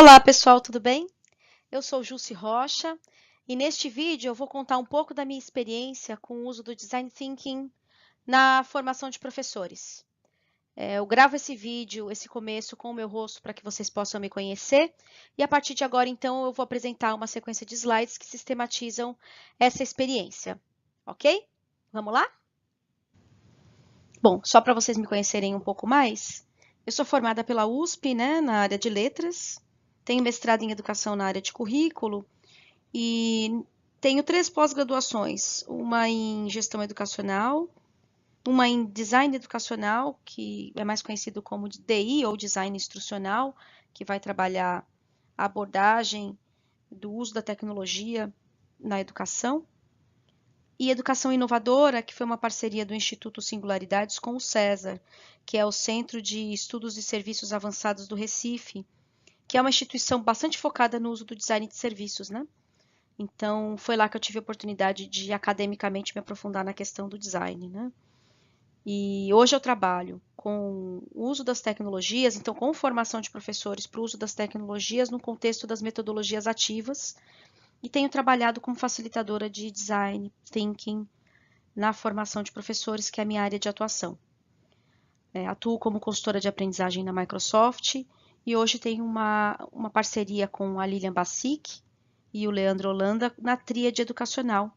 Olá pessoal, tudo bem? Eu sou Jussi Rocha e neste vídeo eu vou contar um pouco da minha experiência com o uso do Design Thinking na formação de professores. Eu gravo esse vídeo, esse começo com o meu rosto para que vocês possam me conhecer e a partir de agora então eu vou apresentar uma sequência de slides que sistematizam essa experiência, ok? Vamos lá? Bom, só para vocês me conhecerem um pouco mais, eu sou formada pela USP, né, na área de letras, tenho mestrado em educação na área de currículo e tenho 3 pós-graduações, uma em gestão educacional, uma em design educacional, que é mais conhecido como DI ou design instrucional, que vai trabalhar a abordagem do uso da tecnologia na educação, e educação inovadora, que foi uma parceria do Instituto Singularidades com o César, que é o Centro de Estudos e Serviços Avançados do Recife, que é uma instituição bastante focada no uso do design de serviços, né? Então, foi lá que eu tive a oportunidade de academicamente me aprofundar na questão do design, né? E hoje eu trabalho com o uso das tecnologias, então com formação de professores para o uso das tecnologias no contexto das metodologias ativas e tenho trabalhado como facilitadora de design thinking na formação de professores, que é a minha área de atuação. Atuo como consultora de aprendizagem na Microsoft e hoje tenho uma parceria com a Lilian Bassic e o Leandro Holanda na tríade educacional.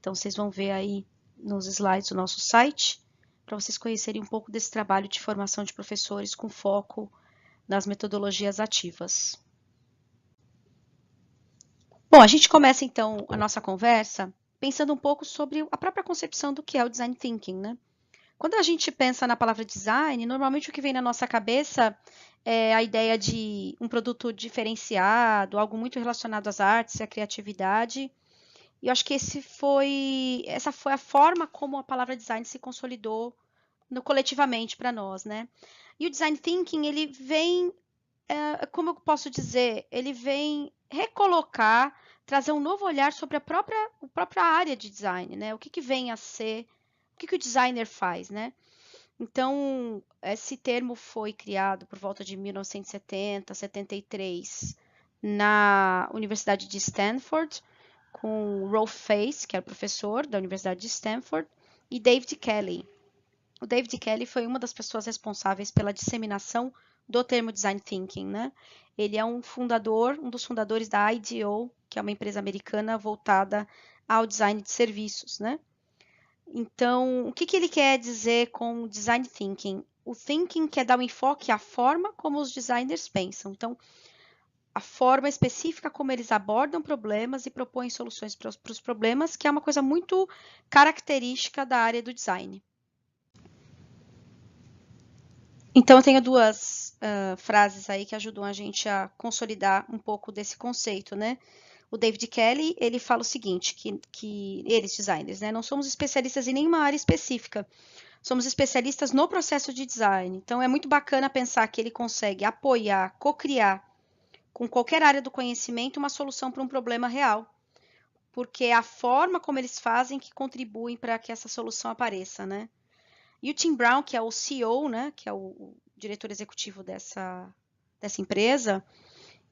Então, vocês vão ver aí nos slides do nosso site, para vocês conhecerem um pouco desse trabalho de formação de professores com foco nas metodologias ativas. Bom, a gente começa então a nossa conversa pensando um pouco sobre a própria concepção do que é o Design Thinking, né? Quando a gente pensa na palavra design, normalmente o que vem na nossa cabeça é a ideia de um produto diferenciado, algo muito relacionado às artes e à criatividade. E eu acho que essa foi a forma como a palavra design se consolidou coletivamente para nós, né? E o design thinking, ele vem, como eu posso dizer, ele vem recolocar, trazer um novo olhar sobre a própria área de design, né? O que vem a ser, o que o designer faz, né? Então, esse termo foi criado por volta de 1970, 73, na Universidade de Stanford, com Rolf Face, que era professor da Universidade de Stanford, e David Kelley. O David Kelley foi uma das pessoas responsáveis pela disseminação do termo Design Thinking, né? Ele é um dos fundadores da IDEO, que é uma empresa americana voltada ao design de serviços, né? Então, o que ele quer dizer com Design Thinking? O thinking quer dar um enfoque à forma como os designers pensam. Então, a forma específica como eles abordam problemas e propõem soluções para os problemas, que é uma coisa muito característica da área do design. Então, eu tenho duas frases aí que ajudam a gente a consolidar um pouco desse conceito, né? O David Kelley, ele fala o seguinte, que eles, designers, né, não somos especialistas em nenhuma área específica, somos especialistas no processo de design. Então, é muito bacana pensar que ele consegue apoiar, co-criar com qualquer área do conhecimento uma solução para um problema real, porque é a forma como eles fazem que contribuem para que essa solução apareça, né? E o Tim Brown, que é o CEO, né, que é o diretor executivo dessa empresa,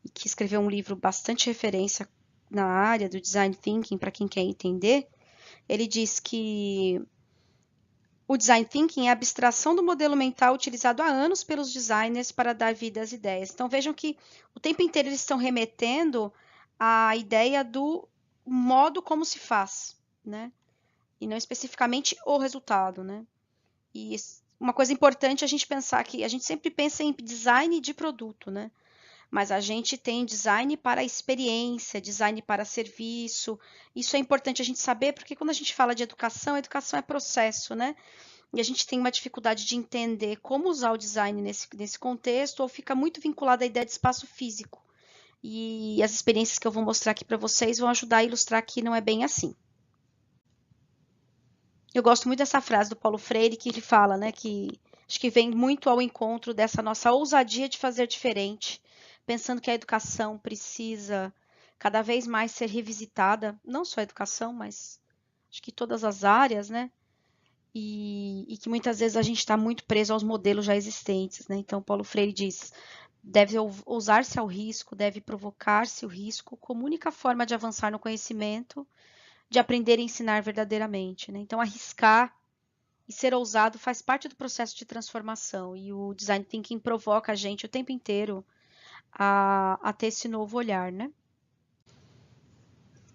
e que escreveu um livro bastante referência na área do design thinking para quem quer entender, ele diz que o design thinking é a abstração do modelo mental utilizado há anos pelos designers para dar vida às ideias. Então vejam que o tempo inteiro eles estão remetendo à ideia do modo como se faz, né? E não especificamente o resultado, né? E uma coisa importante é a gente pensar que a gente sempre pensa em design de produto, né? Mas a gente tem design para experiência, design para serviço. Isso é importante a gente saber, porque quando a gente fala de educação, a educação é processo, né? E a gente tem uma dificuldade de entender como usar o design nesse contexto, ou fica muito vinculado à ideia de espaço físico. E as experiências que eu vou mostrar aqui para vocês vão ajudar a ilustrar que não é bem assim. Eu gosto muito dessa frase do Paulo Freire, que ele fala, né, que acho que vem muito ao encontro dessa nossa ousadia de fazer diferente, pensando que a educação precisa cada vez mais ser revisitada, não só a educação, mas acho que todas as áreas, né? E que muitas vezes a gente está muito preso aos modelos já existentes, né? Então, Paulo Freire diz: deve ousar-se ao risco, deve provocar-se o risco como única forma de avançar no conhecimento, de aprender e ensinar verdadeiramente, né? Então, arriscar e ser ousado faz parte do processo de transformação, e o Design Thinking provoca a gente o tempo inteiro a ter esse novo olhar, né?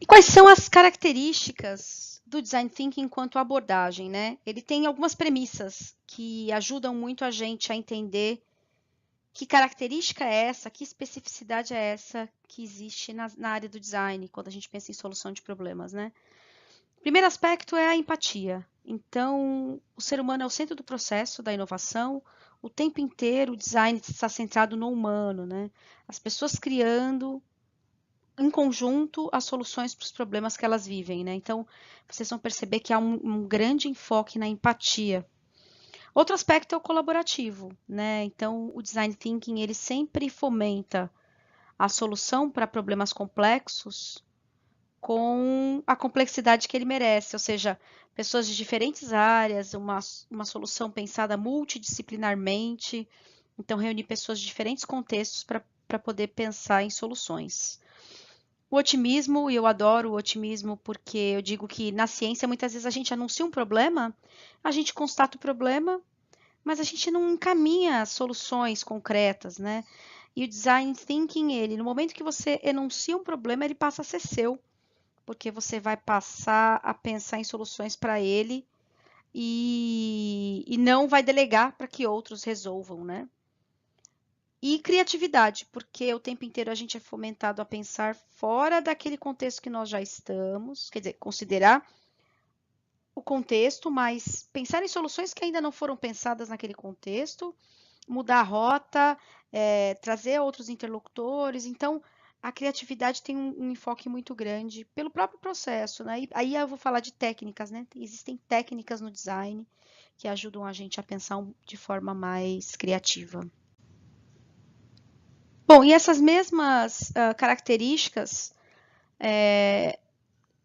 E quais são as características do Design Thinking enquanto abordagem, né? Ele tem algumas premissas que ajudam muito a gente a entender que característica é essa, que especificidade é essa que existe na área do design, quando a gente pensa em solução de problemas, né? O primeiro aspecto é a empatia. Então, o ser humano é o centro do processo da inovação. O tempo inteiro o design está centrado no humano, né? As pessoas criando em conjunto as soluções para os problemas que elas vivem, né? Então, vocês vão perceber que há um grande enfoque na empatia. Outro aspecto é o colaborativo, né? Então, o design thinking ele sempre fomenta a solução para problemas complexos com a complexidade que ele merece, ou seja, pessoas de diferentes áreas, uma solução pensada multidisciplinarmente, então reunir pessoas de diferentes contextos para poder pensar em soluções. O otimismo, e eu adoro o otimismo porque eu digo que na ciência muitas vezes a gente anuncia um problema, a gente constata o problema, mas a gente não encaminha soluções concretas, né? E o design thinking, ele, no momento que você enuncia um problema, ele passa a ser seu, porque você vai passar a pensar em soluções para ele e não vai delegar para que outros resolvam, né? E criatividade, porque o tempo inteiro a gente é fomentado a pensar fora daquele contexto que nós já estamos, quer dizer, considerar o contexto, mas pensar em soluções que ainda não foram pensadas naquele contexto, mudar a rota, trazer outros interlocutores. Então, a criatividade tem um enfoque muito grande pelo próprio processo, né? E aí eu vou falar de técnicas, né? Existem técnicas no design que ajudam a gente a pensar de forma mais criativa. Bom, e essas mesmas características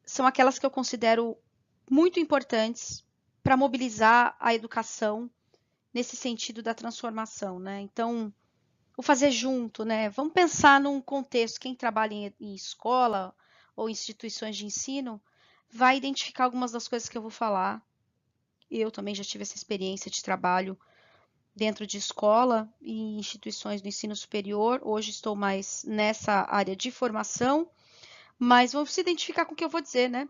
são aquelas que eu considero muito importantes para mobilizar a educação nesse sentido da transformação, né? Então, o fazer junto, né? Vamos pensar num contexto, quem trabalha em escola ou instituições de ensino vai identificar algumas das coisas que eu vou falar. Eu também já tive essa experiência de trabalho dentro de escola e instituições do ensino superior. Hoje estou mais nessa área de formação, mas vamos se identificar com o que eu vou dizer, né?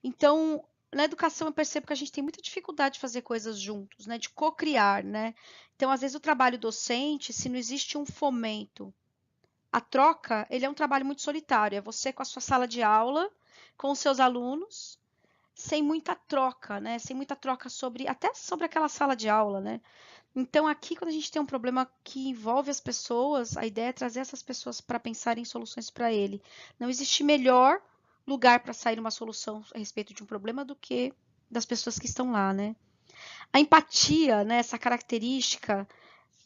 Então, na educação eu percebo que a gente tem muita dificuldade de fazer coisas juntos, né? De co-criar, né? Então, às vezes o trabalho docente, se não existe um fomento, a troca, ele é um trabalho muito solitário. É você com a sua sala de aula, com os seus alunos, sem muita troca, né? Sem muita troca até sobre aquela sala de aula, né? Então, aqui, quando a gente tem um problema que envolve as pessoas, a ideia é trazer essas pessoas para pensar em soluções para ele. Não existe melhor lugar para sair uma solução a respeito de um problema do que das pessoas que estão lá, né? A empatia, né, essa característica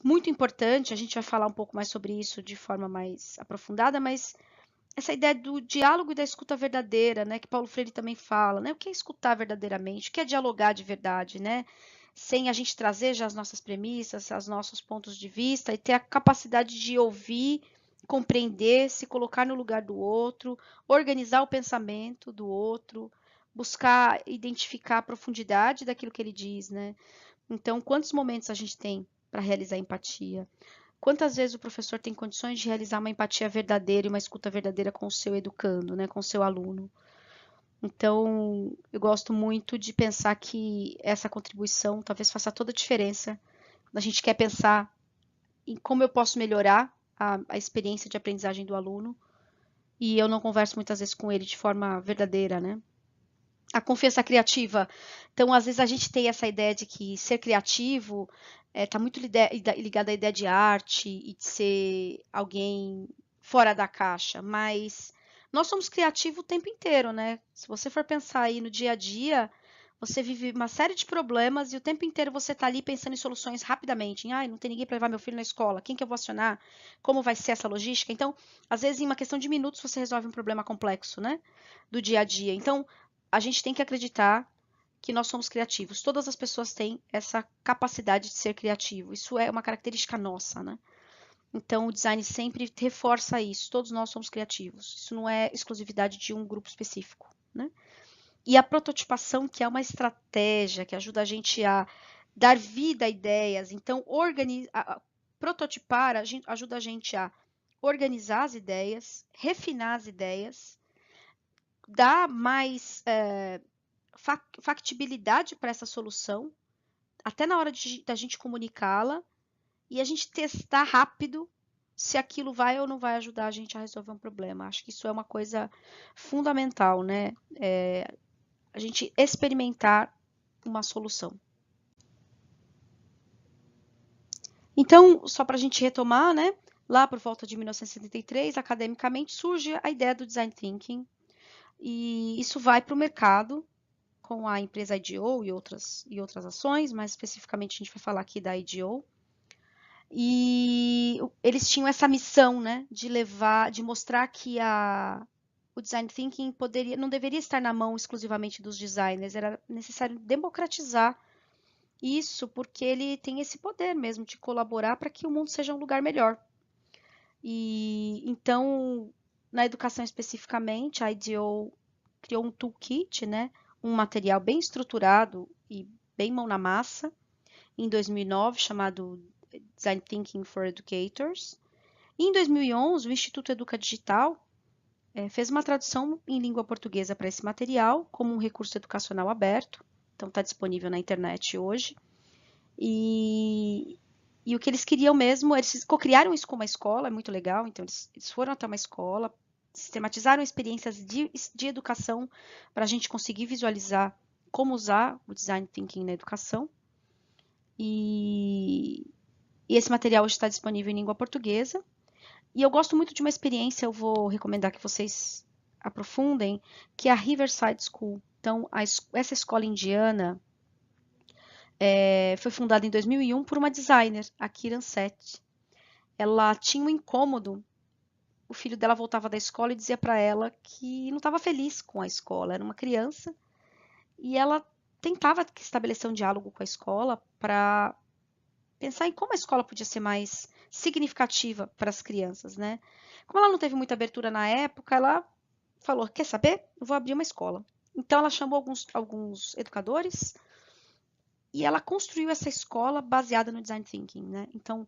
muito importante, a gente vai falar um pouco mais sobre isso de forma mais aprofundada, mas essa ideia do diálogo e da escuta verdadeira, né, que Paulo Freire também fala, né? O que é escutar verdadeiramente? O que é dialogar de verdade, né? Sem a gente trazer já as nossas premissas, os nossos pontos de vista e ter a capacidade de ouvir, compreender, se colocar no lugar do outro, organizar o pensamento do outro, buscar identificar a profundidade daquilo que ele diz, né? Então, quantos momentos a gente tem para realizar empatia? Quantas vezes o professor tem condições de realizar uma empatia verdadeira e uma escuta verdadeira com o seu educando, né, com o seu aluno? Então, eu gosto muito de pensar que essa contribuição talvez faça toda a diferença quando a gente quer pensar em como eu posso melhorar a experiência de aprendizagem do aluno e eu não converso muitas vezes com ele de forma verdadeira, né? A confiança criativa. Então, às vezes a gente tem essa ideia de que ser criativo está muito ligado à ideia de arte e de ser alguém fora da caixa, mas nós somos criativos o tempo inteiro, né? Se você for pensar aí no dia a dia, você vive uma série de problemas e o tempo inteiro você está ali pensando em soluções rapidamente. Ai, não tem ninguém para levar meu filho na escola, quem que eu vou acionar? Como vai ser essa logística? Então, às vezes, em uma questão de minutos, você resolve um problema complexo, né? Do dia a dia. Então, a gente tem que acreditar que nós somos criativos. Todas as pessoas têm essa capacidade de ser criativo. Isso é uma característica nossa, né? Então, o design sempre reforça isso. Todos nós somos criativos. Isso não é exclusividade de um grupo específico, né? E a prototipação, que é uma estratégia que ajuda a gente a dar vida a ideias. Então, prototipar ajuda a gente a organizar as ideias, refinar as ideias, dar mais factibilidade para essa solução, até na hora da gente comunicá-la, e a gente testar rápido se aquilo vai ou não vai ajudar a gente a resolver um problema. Acho que isso é uma coisa fundamental, né? A gente experimentar uma solução. Então, só para a gente retomar, né? Lá por volta de 1973, academicamente, surge a ideia do Design Thinking, e isso vai para o mercado com a empresa IDEO e outras ações, mas especificamente a gente vai falar aqui da IDEO. E eles tinham essa missão, né, de mostrar que o Design Thinking não deveria estar na mão exclusivamente dos designers, era necessário democratizar isso, porque ele tem esse poder mesmo de colaborar para que o mundo seja um lugar melhor. E então, na educação especificamente, a IDEO criou um toolkit, né, um material bem estruturado e bem mão na massa, em 2009, chamado Design Thinking for Educators. E em 2011, o Instituto Educa Digital fez uma tradução em língua portuguesa para esse material, como um recurso educacional aberto. Então, está disponível na internet hoje. E o que eles queriam mesmo, eles co-criaram isso com uma escola, é muito legal. Então, eles foram até uma escola, sistematizaram experiências de educação para a gente conseguir visualizar como usar o Design Thinking na educação. E esse material hoje está disponível em língua portuguesa. E eu gosto muito de uma experiência, eu vou recomendar que vocês aprofundem, que é a Riverside School. Então, essa escola indiana foi fundada em 2001 por uma designer, a Kiran Seth. Ela tinha um incômodo, o filho dela voltava da escola e dizia para ela que não estava feliz com a escola, era uma criança, e ela tentava estabelecer um diálogo com a escola para pensar em como a escola podia ser mais significativa para as crianças, né? Como ela não teve muita abertura na época, ela falou, quer saber? Eu vou abrir uma escola. Então ela chamou alguns educadores e ela construiu essa escola baseada no Design Thinking, né? Então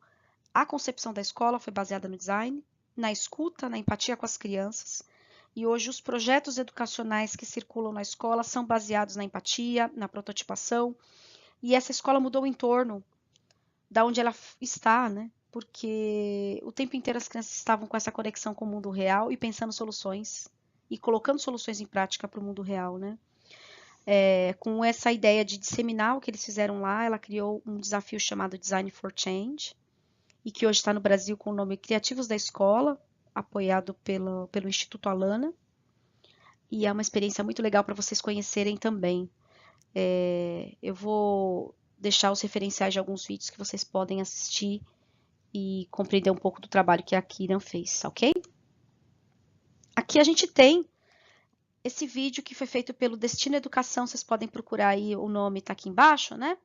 a concepção da escola foi baseada no design, na escuta, na empatia com as crianças. E hoje os projetos educacionais que circulam na escola são baseados na empatia, na prototipação. E essa escola mudou o entorno da onde ela está, né? Porque o tempo inteiro as crianças estavam com essa conexão com o mundo real e pensando soluções e colocando soluções em prática para o mundo real, né? Com essa ideia de disseminar o que eles fizeram lá, ela criou um desafio chamado Design for Change, e que hoje está no Brasil com o nome Criativos da Escola, apoiado pelo Instituto Alana. E é uma experiência muito legal para vocês conhecerem também. Eu vou deixar os referenciais de alguns vídeos que vocês podem assistir e compreender um pouco do trabalho que a Kiran fez, ok? Aqui a gente tem esse vídeo que foi feito pelo Destino Educação, vocês podem procurar aí, o nome está aqui embaixo, né?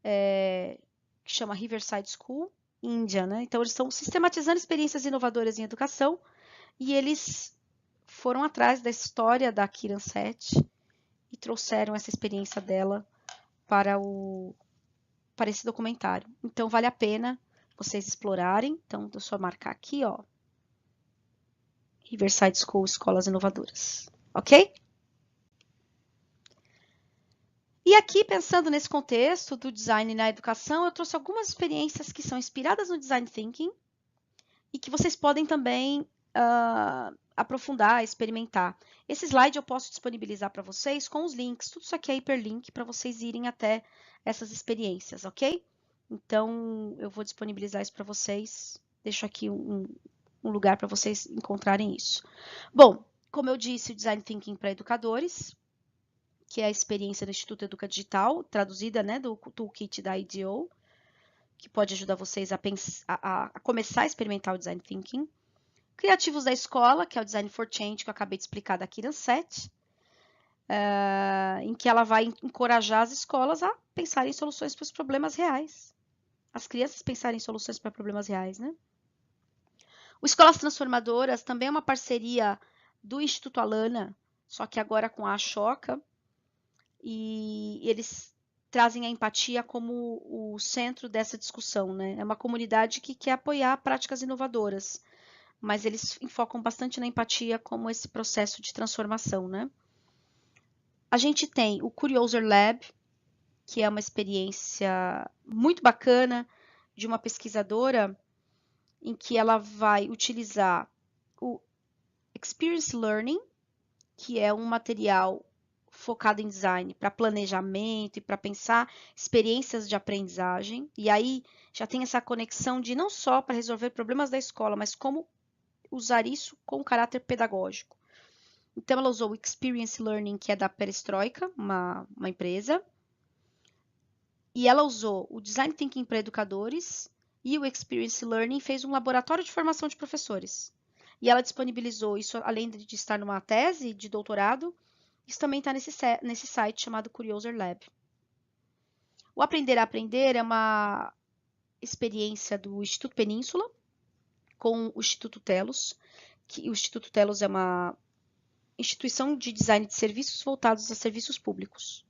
Que chama Riverside School, Índia, né? Então, eles estão sistematizando experiências inovadoras em educação e eles foram atrás da história da Kiran Seth e trouxeram essa experiência dela para esse documentário. Então, vale a pena vocês explorarem. Então, eu só marcar aqui, ó, Riverside School, Escolas Inovadoras, ok? E aqui, pensando nesse contexto do design na educação, eu trouxe algumas experiências que são inspiradas no Design Thinking e que vocês podem também aprofundar, experimentar. Esse slide eu posso disponibilizar para vocês com os links. Tudo isso aqui é hiperlink para vocês irem até essas experiências, ok? Então, eu vou disponibilizar isso para vocês. Deixo aqui um lugar para vocês encontrarem isso. Bom, como eu disse, o Design Thinking para educadores, que é a experiência do Instituto Educa Digital, traduzida, né, do toolkit da IDEO, que pode ajudar vocês a começar a experimentar o Design Thinking. Criativos da Escola, que é o Design for Change, que eu acabei de explicar da Kiran Seth, em que ela vai encorajar as escolas a pensarem em soluções para os problemas reais. As crianças pensarem em soluções para problemas reais, né? O Escolas Transformadoras também é uma parceria do Instituto Alana, só que agora com a Ashoka, e eles trazem a empatia como o centro dessa discussão, né? É uma comunidade que quer apoiar práticas inovadoras, mas eles focam bastante na empatia como esse processo de transformação, né? A gente tem o Curioser Lab, que é uma experiência muito bacana de uma pesquisadora em que ela vai utilizar o Experience Learning, que é um material focado em design para planejamento e para pensar experiências de aprendizagem. E aí já tem essa conexão de não só para resolver problemas da escola, mas como usar isso com caráter pedagógico. Então, ela usou o Experience Learning, que é da Perestroika, uma empresa, e ela usou o Design Thinking para educadores e o Experience Learning fez um laboratório de formação de professores. E ela disponibilizou isso, além de estar numa tese de doutorado, isso também está nesse site chamado Curioser Lab. O Aprender a Aprender é uma experiência do Instituto Península com o Instituto Telos, que o Instituto Telos é uma instituição de design de serviços voltados a serviços públicos.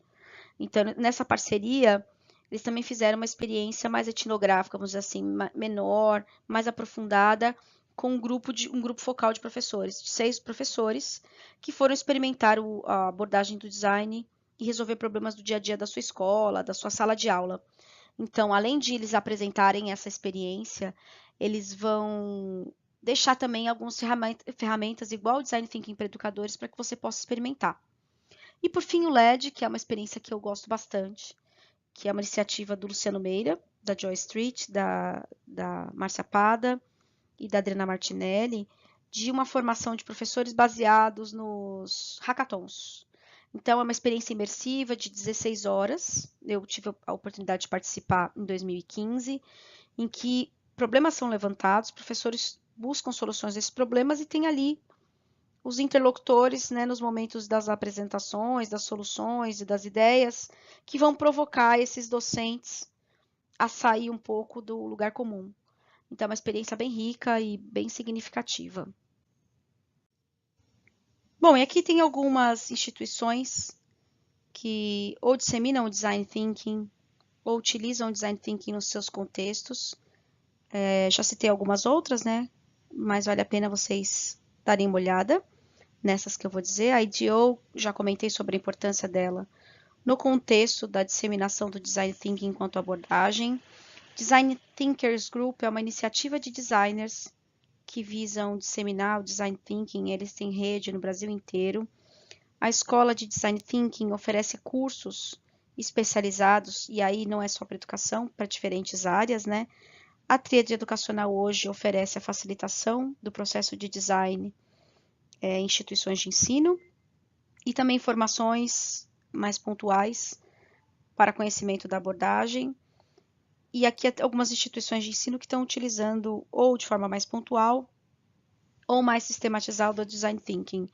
Então, nessa parceria, eles também fizeram uma experiência mais etnográfica, vamos dizer assim, menor, mais aprofundada, com um grupo focal de professores, de 6 professores, que foram experimentar a abordagem do design e resolver problemas do dia a dia da sua escola, da sua sala de aula. Então, além de eles apresentarem essa experiência, eles vão deixar também algumas ferramentas igual o Design Thinking para educadores para que você possa experimentar. E por fim o LED, que é uma experiência que eu gosto bastante, que é uma iniciativa do Luciano Meira, da Joy Street, da Márcia Pada e da Adriana Martinelli, de uma formação de professores baseados nos hackathons. Então, é uma experiência imersiva de 16 horas. Eu tive a oportunidade de participar em 2015, em que problemas são levantados, professores buscam soluções a esses problemas e tem ali os interlocutores, né, nos momentos das apresentações, das soluções e das ideias, que vão provocar esses docentes a sair um pouco do lugar comum. Então, é uma experiência bem rica e bem significativa. Bom, e aqui tem algumas instituições que ou disseminam o Design Thinking ou utilizam o Design Thinking nos seus contextos. Já citei algumas outras, né? Mas vale a pena vocês darem uma olhada nessas que eu vou dizer. A IDEO, já comentei sobre a importância dela no contexto da disseminação do Design Thinking enquanto abordagem. Design Thinkers Group é uma iniciativa de designers que visam disseminar o Design Thinking, eles têm rede no Brasil inteiro. A Escola de Design Thinking oferece cursos especializados, e aí não é só para educação, para diferentes áreas, né? A Tríade Educacional hoje oferece a facilitação do processo de design em instituições de ensino e também formações mais pontuais para conhecimento da abordagem. E aqui algumas instituições de ensino que estão utilizando ou de forma mais pontual ou mais sistematizada o Design Thinking.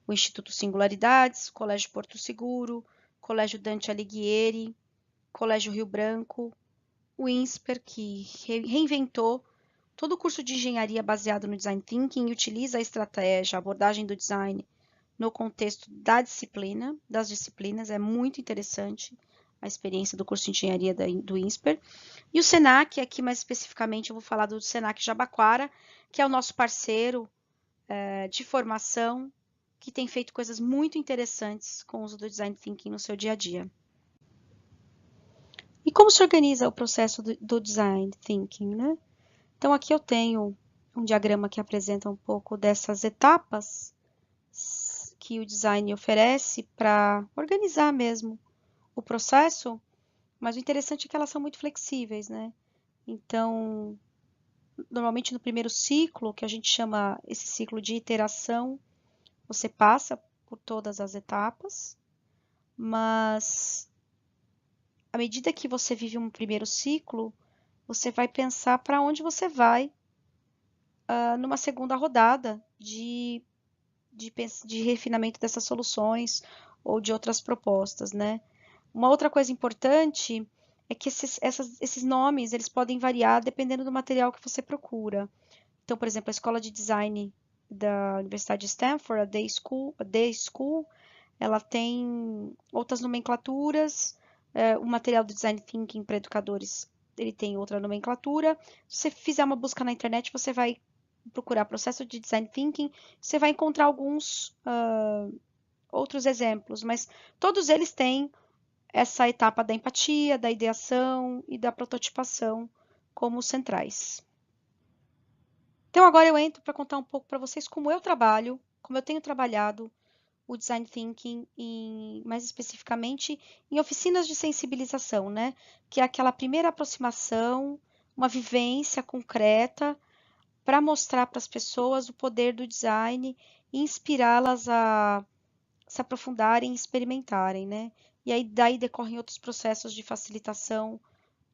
O Instituto Singularidades, Colégio Porto Seguro, Colégio Dante Alighieri, Colégio Rio Branco, o INSPER, que reinventou todo o curso de engenharia baseado no Design Thinking e utiliza a estratégia, a abordagem do design no contexto das disciplinas, é muito interessante a experiência do curso de engenharia do INSPER. E o SENAC, aqui mais especificamente eu vou falar do SENAC Jabaquara, que é o nosso parceiro de formação, que tem feito coisas muito interessantes com o uso do Design Thinking no seu dia a dia. E como se organiza o processo do Design Thinking, né? Então, aqui eu tenho um diagrama que apresenta um pouco dessas etapas que o design oferece para organizar mesmo o processo, mas o interessante é que elas são muito flexíveis, né? Então, normalmente no primeiro ciclo, que a gente chama esse ciclo de iteração, você passa por todas as etapas, mas à medida que você vive um primeiro ciclo, você vai pensar para onde você vai numa segunda rodada de refinamento dessas soluções ou de outras propostas, né? Uma outra coisa importante é que esses nomes eles podem variar dependendo do material que você procura. Então, por exemplo, a escola de design da Universidade de Stanford, a Day School, ela tem outras nomenclaturas. O material do Design Thinking para educadores, ele tem outra nomenclatura. Se você fizer uma busca na internet, você vai procurar processo de Design Thinking, você vai encontrar alguns outros exemplos, mas todos eles têm essa etapa da empatia, da ideação e da prototipação como centrais. Então agora eu entro para contar um pouco para vocês como eu trabalho, como eu tenho trabalhado o Design Thinking, mais especificamente em oficinas de sensibilização, né? Que é aquela primeira aproximação, uma vivência concreta para mostrar para as pessoas o poder do design e inspirá-las a se aprofundarem e experimentarem, né? E aí daí decorrem outros processos de facilitação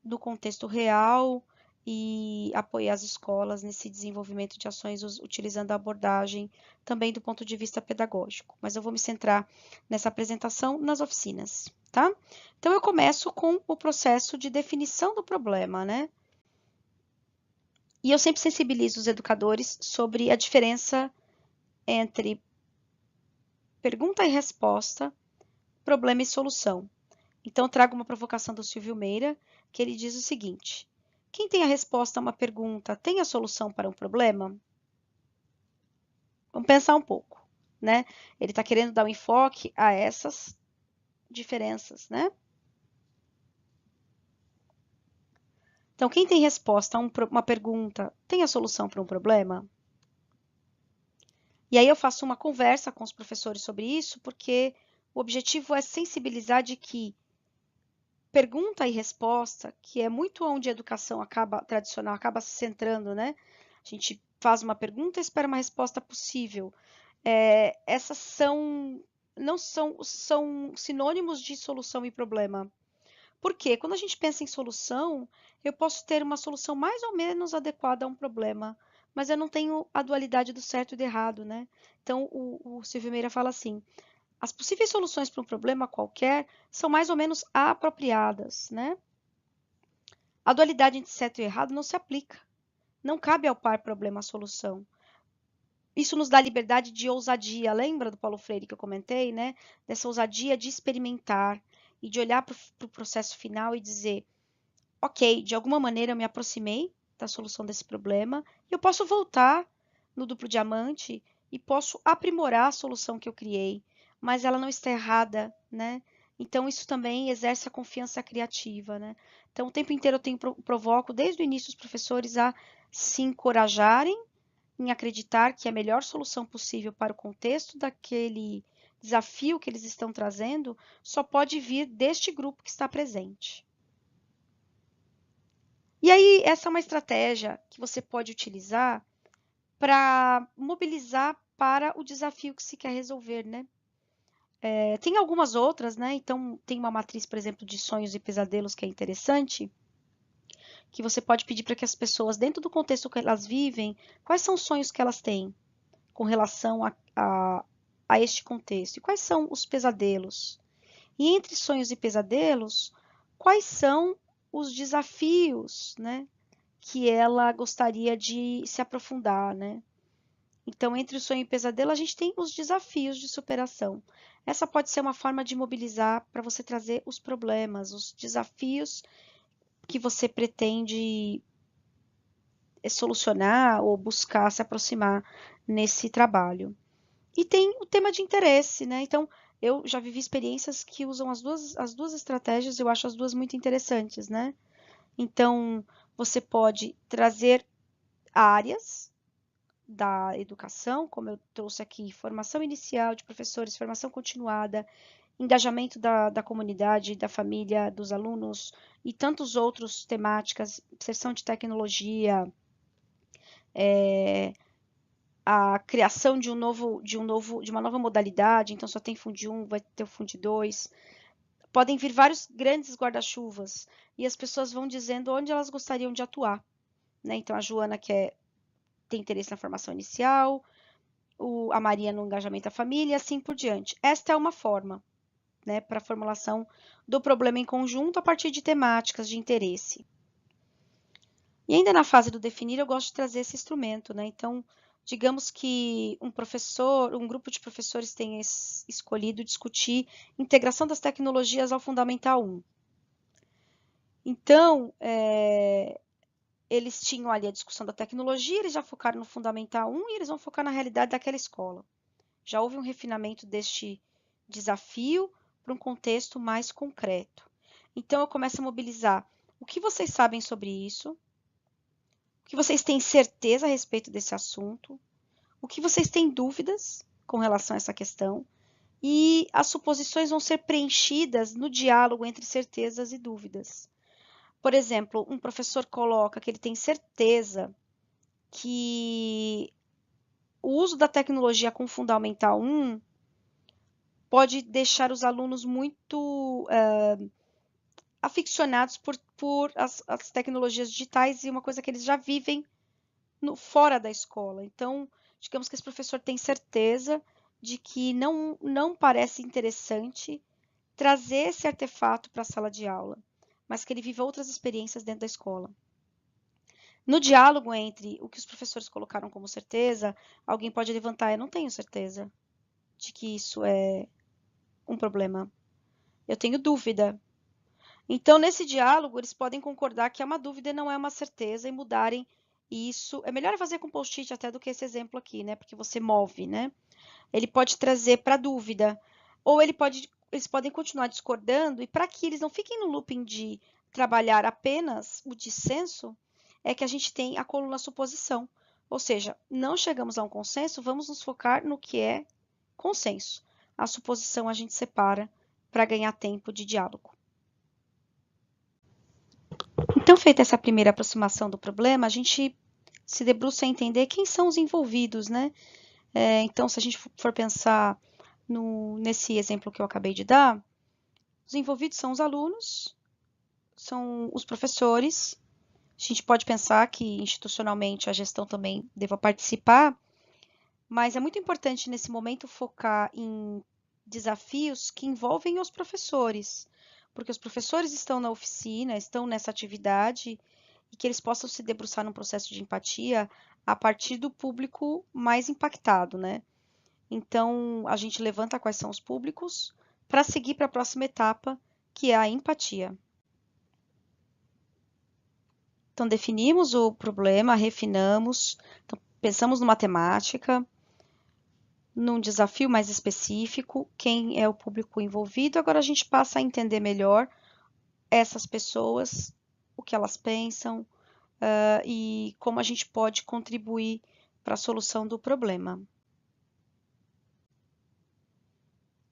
do contexto real e apoiar as escolas nesse desenvolvimento de ações utilizando a abordagem também do ponto de vista pedagógico. Mas eu vou me centrar nessa apresentação nas oficinas, tá? Então eu começo com o processo de definição do problema, né? E eu sempre sensibilizo os educadores sobre a diferença entre pergunta e resposta, problema e solução. Então, eu trago uma provocação do Silvio Meira, que ele diz o seguinte: quem tem a resposta a uma pergunta tem a solução para um problema? Vamos pensar um pouco, né? Ele está querendo dar um enfoque a essas diferenças, né? Então, quem tem resposta a uma pergunta tem a solução para um problema? E aí eu faço uma conversa com os professores sobre isso, porque o objetivo é sensibilizar de que pergunta e resposta, que é muito onde a educação tradicional acaba se centrando, né? A gente faz uma pergunta e espera uma resposta possível. Essas não são sinônimos de solução e problema. Por quê? Quando a gente pensa em solução, eu posso ter uma solução mais ou menos adequada a um problema, mas eu não tenho a dualidade do certo e do errado, né? Então, o Silvio Meira fala assim: as possíveis soluções para um problema qualquer são mais ou menos apropriadas, né? A dualidade entre certo e errado não se aplica. Não cabe ao par problema-solução. Isso nos dá liberdade de ousadia. Lembra do Paulo Freire que eu comentei, né? Dessa ousadia de experimentar e de olhar para o processo final e dizer: ok, de alguma maneira eu me aproximei da solução desse problema e eu posso voltar no duplo diamante e posso aprimorar a solução que eu criei, mas ela não está errada, né? Então, isso também exerce a confiança criativa, né? Então, o tempo inteiro eu provoco, desde o início, os professores a se encorajarem em acreditar que a melhor solução possível para o contexto daquele desafio que eles estão trazendo só pode vir deste grupo que está presente. E aí, essa é uma estratégia que você pode utilizar para mobilizar para o desafio que se quer resolver, né? Tem algumas outras, né? Então, tem uma matriz, por exemplo, de sonhos e pesadelos que é interessante, que você pode pedir para que as pessoas, dentro do contexto que elas vivem, quais são os sonhos que elas têm com relação a este contexto? E quais são os pesadelos? E entre sonhos e pesadelos, quais são os desafios, né? Que ela gostaria de se aprofundar, né? Então, entre o sonho e o pesadelo, a gente tem os desafios de superação. Essa pode ser uma forma de mobilizar para você trazer os problemas, os desafios que você pretende solucionar ou buscar se aproximar nesse trabalho. E tem o tema de interesse, né? Então, eu já vivi experiências que usam as duas estratégias, eu acho as duas muito interessantes, né? Então, você pode trazer áreas da educação, como eu trouxe aqui, formação inicial de professores, formação continuada, engajamento da comunidade, da família, dos alunos e tantos outros temáticas, inserção de tecnologia, a criação de uma nova modalidade, então só tem Fundi 1, vai ter o Fundi 2. Podem vir vários grandes guarda-chuvas e as pessoas vão dizendo onde elas gostariam de atuar, né? Então a Joana tem interesse na formação inicial, a Maria no engajamento da família e assim por diante. Esta é uma forma, né, para a formulação do problema em conjunto a partir de temáticas de interesse. E ainda na fase do definir, eu gosto de trazer esse instrumento, né? Então, digamos que um grupo de professores tenha escolhido discutir integração das tecnologias ao Fundamental 1. Então, eles tinham ali a discussão da tecnologia, eles já focaram no Fundamental 1 e eles vão focar na realidade daquela escola. Já houve um refinamento deste desafio para um contexto mais concreto. Então, eu começo a mobilizar o que vocês sabem sobre isso, o que vocês têm certeza a respeito desse assunto, o que vocês têm dúvidas com relação a essa questão, e as suposições vão ser preenchidas no diálogo entre certezas e dúvidas. Por exemplo, um professor coloca que ele tem certeza que o uso da tecnologia com Fundamental 1 pode deixar os alunos muito aficionados por as tecnologias digitais e uma coisa que eles já vivem fora da escola. Então, digamos que esse professor tem certeza de que não parece interessante trazer esse artefato para a sala de aula, mas que ele viva outras experiências dentro da escola. No diálogo entre o que os professores colocaram como certeza, alguém pode levantar, eu não tenho certeza de que isso é um problema. Eu tenho dúvida. Então, nesse diálogo, eles podem concordar que é uma dúvida e não é uma certeza e mudarem isso. É melhor fazer com post-it até do que esse exemplo aqui, né? Porque você move, né? Ele pode trazer para dúvida, ou eles podem continuar discordando, e para que eles não fiquem no looping de trabalhar apenas o dissenso, é que a gente tem a coluna suposição. Ou seja, não chegamos a um consenso, vamos nos focar no que é consenso. A suposição a gente separa para ganhar tempo de diálogo. Então, feita essa primeira aproximação do problema, a gente se debruça a entender quem são os envolvidos, né? Então, se a gente for pensar nesse exemplo que eu acabei de dar, os envolvidos são os alunos, são os professores. A gente pode pensar que institucionalmente a gestão também deva participar, mas é muito importante nesse momento focar em desafios que envolvem os professores, porque os professores estão na oficina, estão nessa atividade, e que eles possam se debruçar num processo de empatia a partir do público mais impactado, né? Então, a gente levanta quais são os públicos para seguir para a próxima etapa, que é a empatia. Então, definimos o problema, refinamos, então, pensamos numa temática, num desafio mais específico, quem é o público envolvido. Agora a gente passa a entender melhor essas pessoas, o que elas pensam e como a gente pode contribuir para a solução do problema.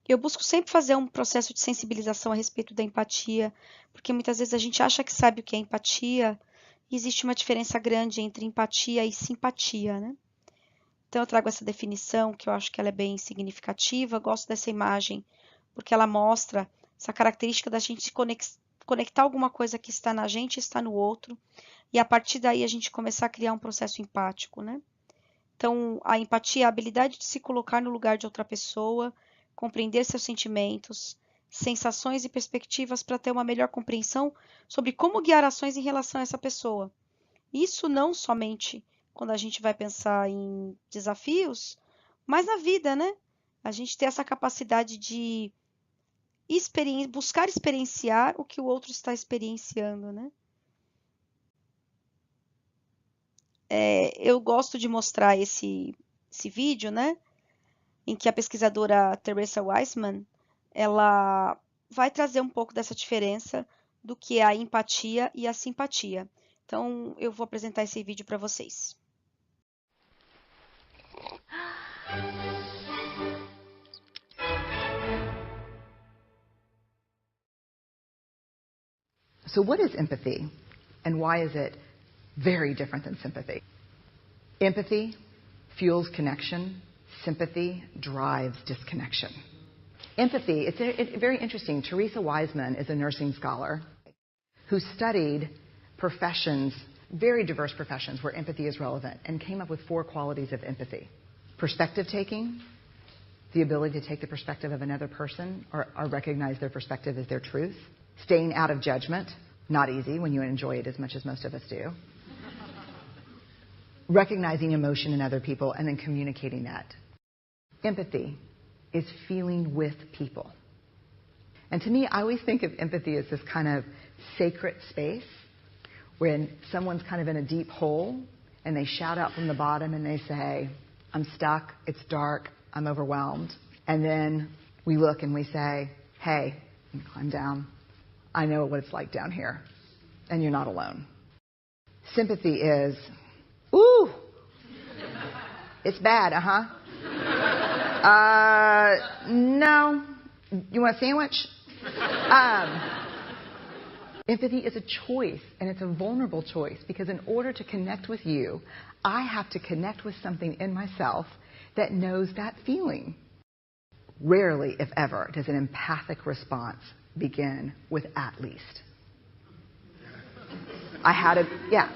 Eu busco sempre fazer um processo de sensibilização a respeito da empatia, porque muitas vezes a gente acha que sabe o que é empatia, e existe uma diferença grande entre empatia e simpatia, né? Então eu trago essa definição, que eu acho que ela é bem significativa, gosto dessa imagem, porque ela mostra essa característica da gente conectar alguma coisa que está na gente e está no outro, e a partir daí a gente começar a criar um processo empático, né? Então, a empatia é a habilidade de se colocar no lugar de outra pessoa, compreender seus sentimentos, sensações e perspectivas para ter uma melhor compreensão sobre como guiar ações em relação a essa pessoa. Isso não somente quando a gente vai pensar em desafios, mas na vida, né? A gente ter essa capacidade de buscar experienciar o que o outro está experienciando, né? Eu gosto de mostrar esse vídeo, né? Em que a pesquisadora Teresa Weissman, ela vai trazer um pouco dessa diferença do que é a empatia e a simpatia. Então, eu vou apresentar esse vídeo para vocês. So what is empathy, and why is it very different than sympathy? Empathy fuels connection. Sympathy drives disconnection. Empathy, it's very interesting. Teresa Wiseman is a nursing scholar who studied professions, very diverse professions where empathy is relevant, and came up with 4 qualities of empathy. Perspective taking, the ability to take the perspective of another person or recognize their perspective as their truth. Staying out of judgment, not easy when you enjoy it as much as most of us do. recognizing emotion in other people and then communicating that. Empathy is feeling with people. And to me, I always think of empathy as this kind of sacred space when someone's kind of in a deep hole and they shout out from the bottom and they say, I'm stuck, it's dark, I'm overwhelmed. And then we look and we say, hey, climb down. I know what it's like down here. And you're not alone. Sympathy is, ooh, it's bad, no. You want a sandwich? Empathy is a choice, and it's a vulnerable choice, because in order to connect with you, I have to connect with something in myself that knows that feeling. Rarely, if ever, does an empathic response begin with at least. Yeah.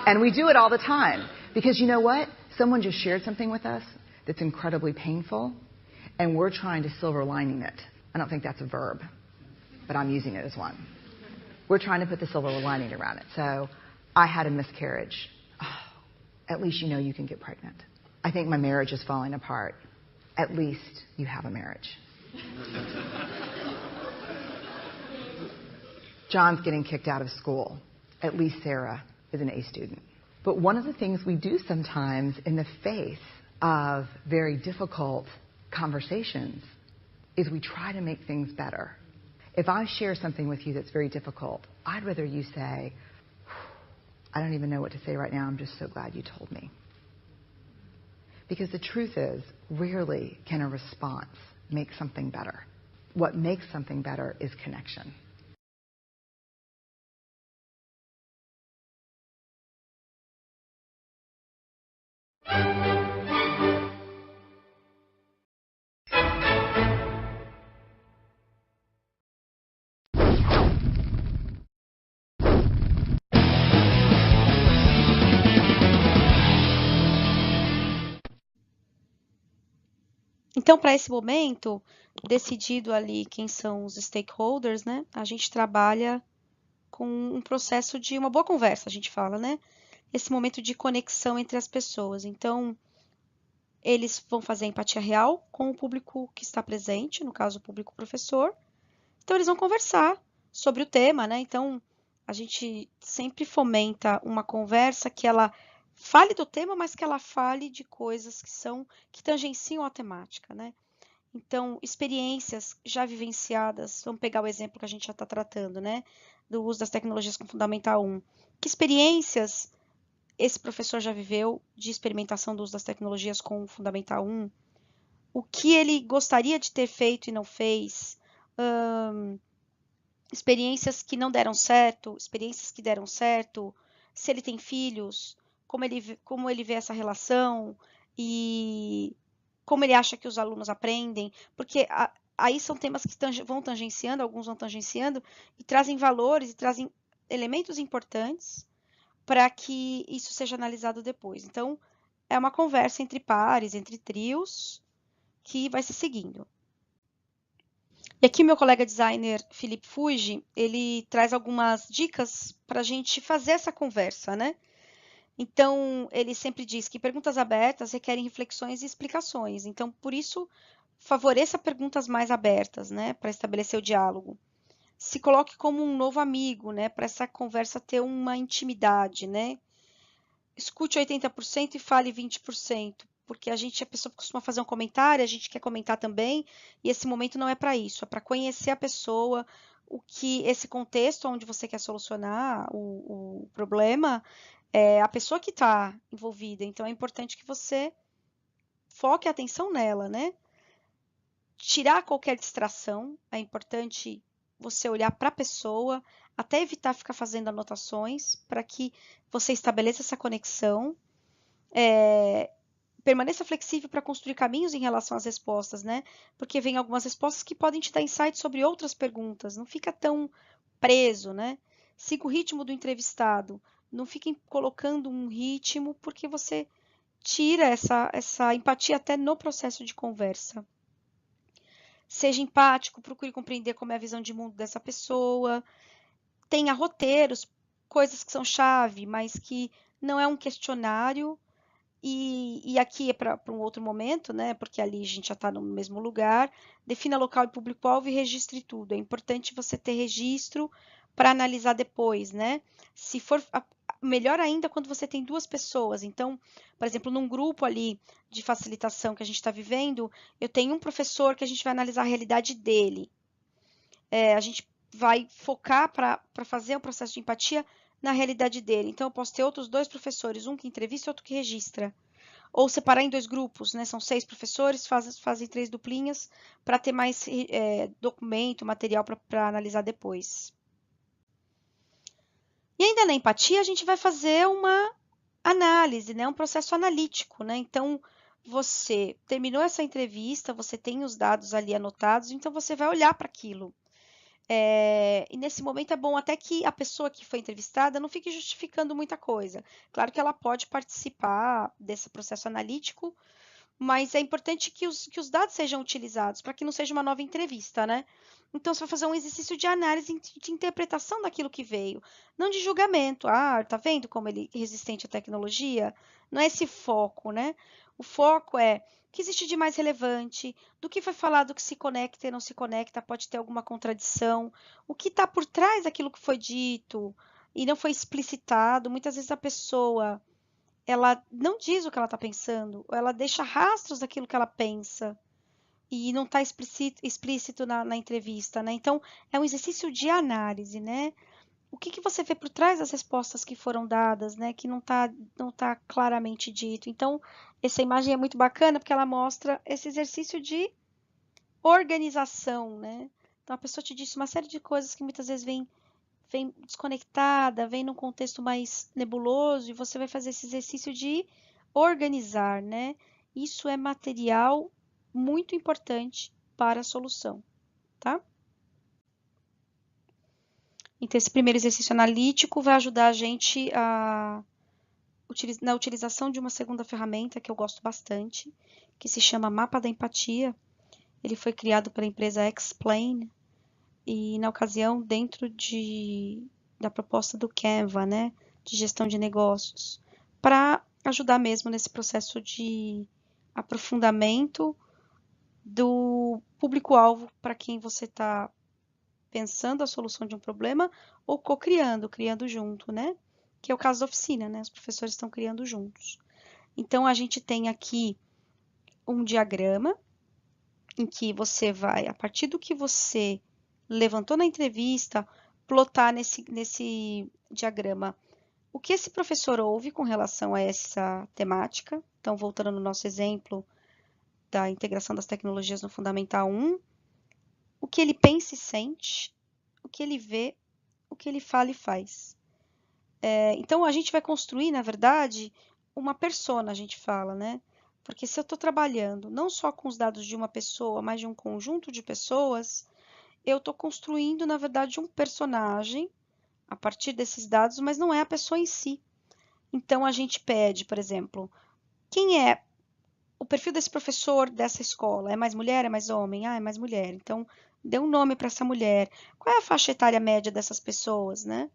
And we do it all the time. Because you know what? Someone just shared something with us that's incredibly painful, and we're trying to silver lining it. I don't think that's a verb, but I'm using it as one. We're trying to put the silver lining around it. So, I had a miscarriage. Oh, at least you know you can get pregnant. I think my marriage is falling apart. At least you have a marriage. John's getting kicked out of school. At least Sarah is an A student. But one of the things we do sometimes in the face of very difficult conversations is we try to make things better. If I share something with you that's very difficult, I'd rather you say, I don't even know what to say right now, I'm just so glad you told me. Because the truth is, rarely can a response make something better. What makes something better is connection. Então, para esse momento, decidido ali quem são os stakeholders, né? A gente trabalha com um processo de uma boa conversa, a gente fala, né? Esse momento de conexão entre as pessoas. Então, eles vão fazer a empatia real com o público que está presente, no caso, o público professor. Então, eles vão conversar sobre o tema, né? Então, a gente sempre fomenta uma conversa que ela fale do tema, mas que ela fale de coisas que tangenciam a temática, né? Então, experiências já vivenciadas, vamos pegar o exemplo que a gente já está tratando, né? Do uso das tecnologias com Fundamental 1. Que experiências esse professor já viveu de experimentação do uso das tecnologias com Fundamental 1? O que ele gostaria de ter feito e não fez? Experiências que não deram certo, experiências que deram certo, se ele tem filhos, como ele vê essa relação e como ele acha que os alunos aprendem, porque aí são temas que vão tangenciando, alguns vão tangenciando, e trazem valores e trazem elementos importantes para que isso seja analisado depois. Então, é uma conversa entre pares, entre trios, que vai se seguindo. E aqui meu colega designer Felipe Fuji, ele traz algumas dicas para a gente fazer essa conversa, né? Então, ele sempre diz que perguntas abertas requerem reflexões e explicações. Então, por isso, favoreça perguntas mais abertas, né? Para estabelecer o diálogo. Se coloque como um novo amigo, né? Para essa conversa ter uma intimidade, né? Escute 80% e fale 20%. Porque a pessoa costuma fazer um comentário, a gente quer comentar também, e esse momento não é para isso, é para conhecer a pessoa, esse contexto onde você quer solucionar o problema, é a pessoa que está envolvida, então é importante que você foque a atenção nela, né? Tirar qualquer distração, é importante você olhar para a pessoa, até evitar ficar fazendo anotações, para que você estabeleça essa conexão. Permaneça flexível para construir caminhos em relação às respostas, né? Porque vem algumas respostas que podem te dar insight sobre outras perguntas. Não fica tão preso, né? Siga o ritmo do entrevistado. Não fiquem colocando um ritmo, porque você tira essa empatia até no processo de conversa. Seja empático, procure compreender como é a visão de mundo dessa pessoa. Tenha roteiros, coisas que são chave, mas que não é um questionário, e aqui é para um outro momento, né? Porque ali a gente já está no mesmo lugar. Defina local e público-alvo e registre tudo. É importante você ter registro para analisar depois, né? Se for melhor ainda quando você tem duas pessoas. Então, por exemplo, num grupo ali de facilitação que a gente está vivendo, eu tenho um professor que a gente vai analisar a realidade dele. A gente vai focar para fazer o processo de empatia na realidade dele. Então, eu posso ter outros dois professores, um que entrevista e outro que registra. Ou separar em dois grupos, né? São 6 professores, fazem 3 duplinhas para ter mais documento, material para analisar depois. E ainda na empatia, a gente vai fazer uma análise, né? Um processo analítico, né? Então, você terminou essa entrevista, você tem os dados ali anotados, então você vai olhar para aquilo. E nesse momento é bom até que a pessoa que foi entrevistada não fique justificando muita coisa. Claro que ela pode participar desse processo analítico, mas é importante que os dados sejam utilizados para que não seja uma nova entrevista, né? Então, você vai fazer um exercício de análise, de interpretação daquilo que veio, não de julgamento. Ah, tá vendo como ele é resistente à tecnologia? Não é esse foco, né? O foco é o que existe de mais relevante, do que foi falado que se conecta e não se conecta, pode ter alguma contradição, o que está por trás daquilo que foi dito e não foi explicitado. Muitas vezes a pessoa ela não diz o que ela está pensando, ela deixa rastros daquilo que ela pensa e não está explícito na entrevista, né? Então, é um exercício de análise, né? O que você vê por trás das respostas que foram dadas, né? Que não tá claramente dito. Então, essa imagem é muito bacana porque ela mostra esse exercício de organização, né? Então, a pessoa te disse uma série de coisas que muitas vezes vem desconectada, vem num contexto mais nebuloso, e você vai fazer esse exercício de organizar, né? Isso é material muito importante para a solução, tá? Então, esse primeiro exercício analítico vai ajudar a gente na utilização de uma segunda ferramenta que eu gosto bastante, que se chama Mapa da Empatia. Ele foi criado pela empresa Explain e, na ocasião, dentro da proposta do Canva, né, de gestão de negócios, para ajudar mesmo nesse processo de aprofundamento do público-alvo para quem você está pensando a solução de um problema ou co-criando, criando junto, né? Que é o caso da oficina, né? Os professores estão criando juntos. Então, a gente tem aqui um diagrama em que você vai, a partir do que você levantou na entrevista, plotar nesse diagrama o que esse professor ouve com relação a essa temática. Então, voltando no nosso exemplo da integração das tecnologias no Fundamental 1, o que ele pensa e sente, o que ele vê, o que ele fala e faz. Então, a gente vai construir, na verdade, uma persona, a gente fala, né? Porque se eu estou trabalhando não só com os dados de uma pessoa, mas de um conjunto de pessoas, eu estou construindo, na verdade, um personagem a partir desses dados, mas não é a pessoa em si. Então, a gente pede, por exemplo, quem é o perfil desse professor dessa escola? É mais mulher? É mais homem? Ah, é mais mulher. Então, dê um nome para essa mulher. Qual é a faixa etária média dessas pessoas, né?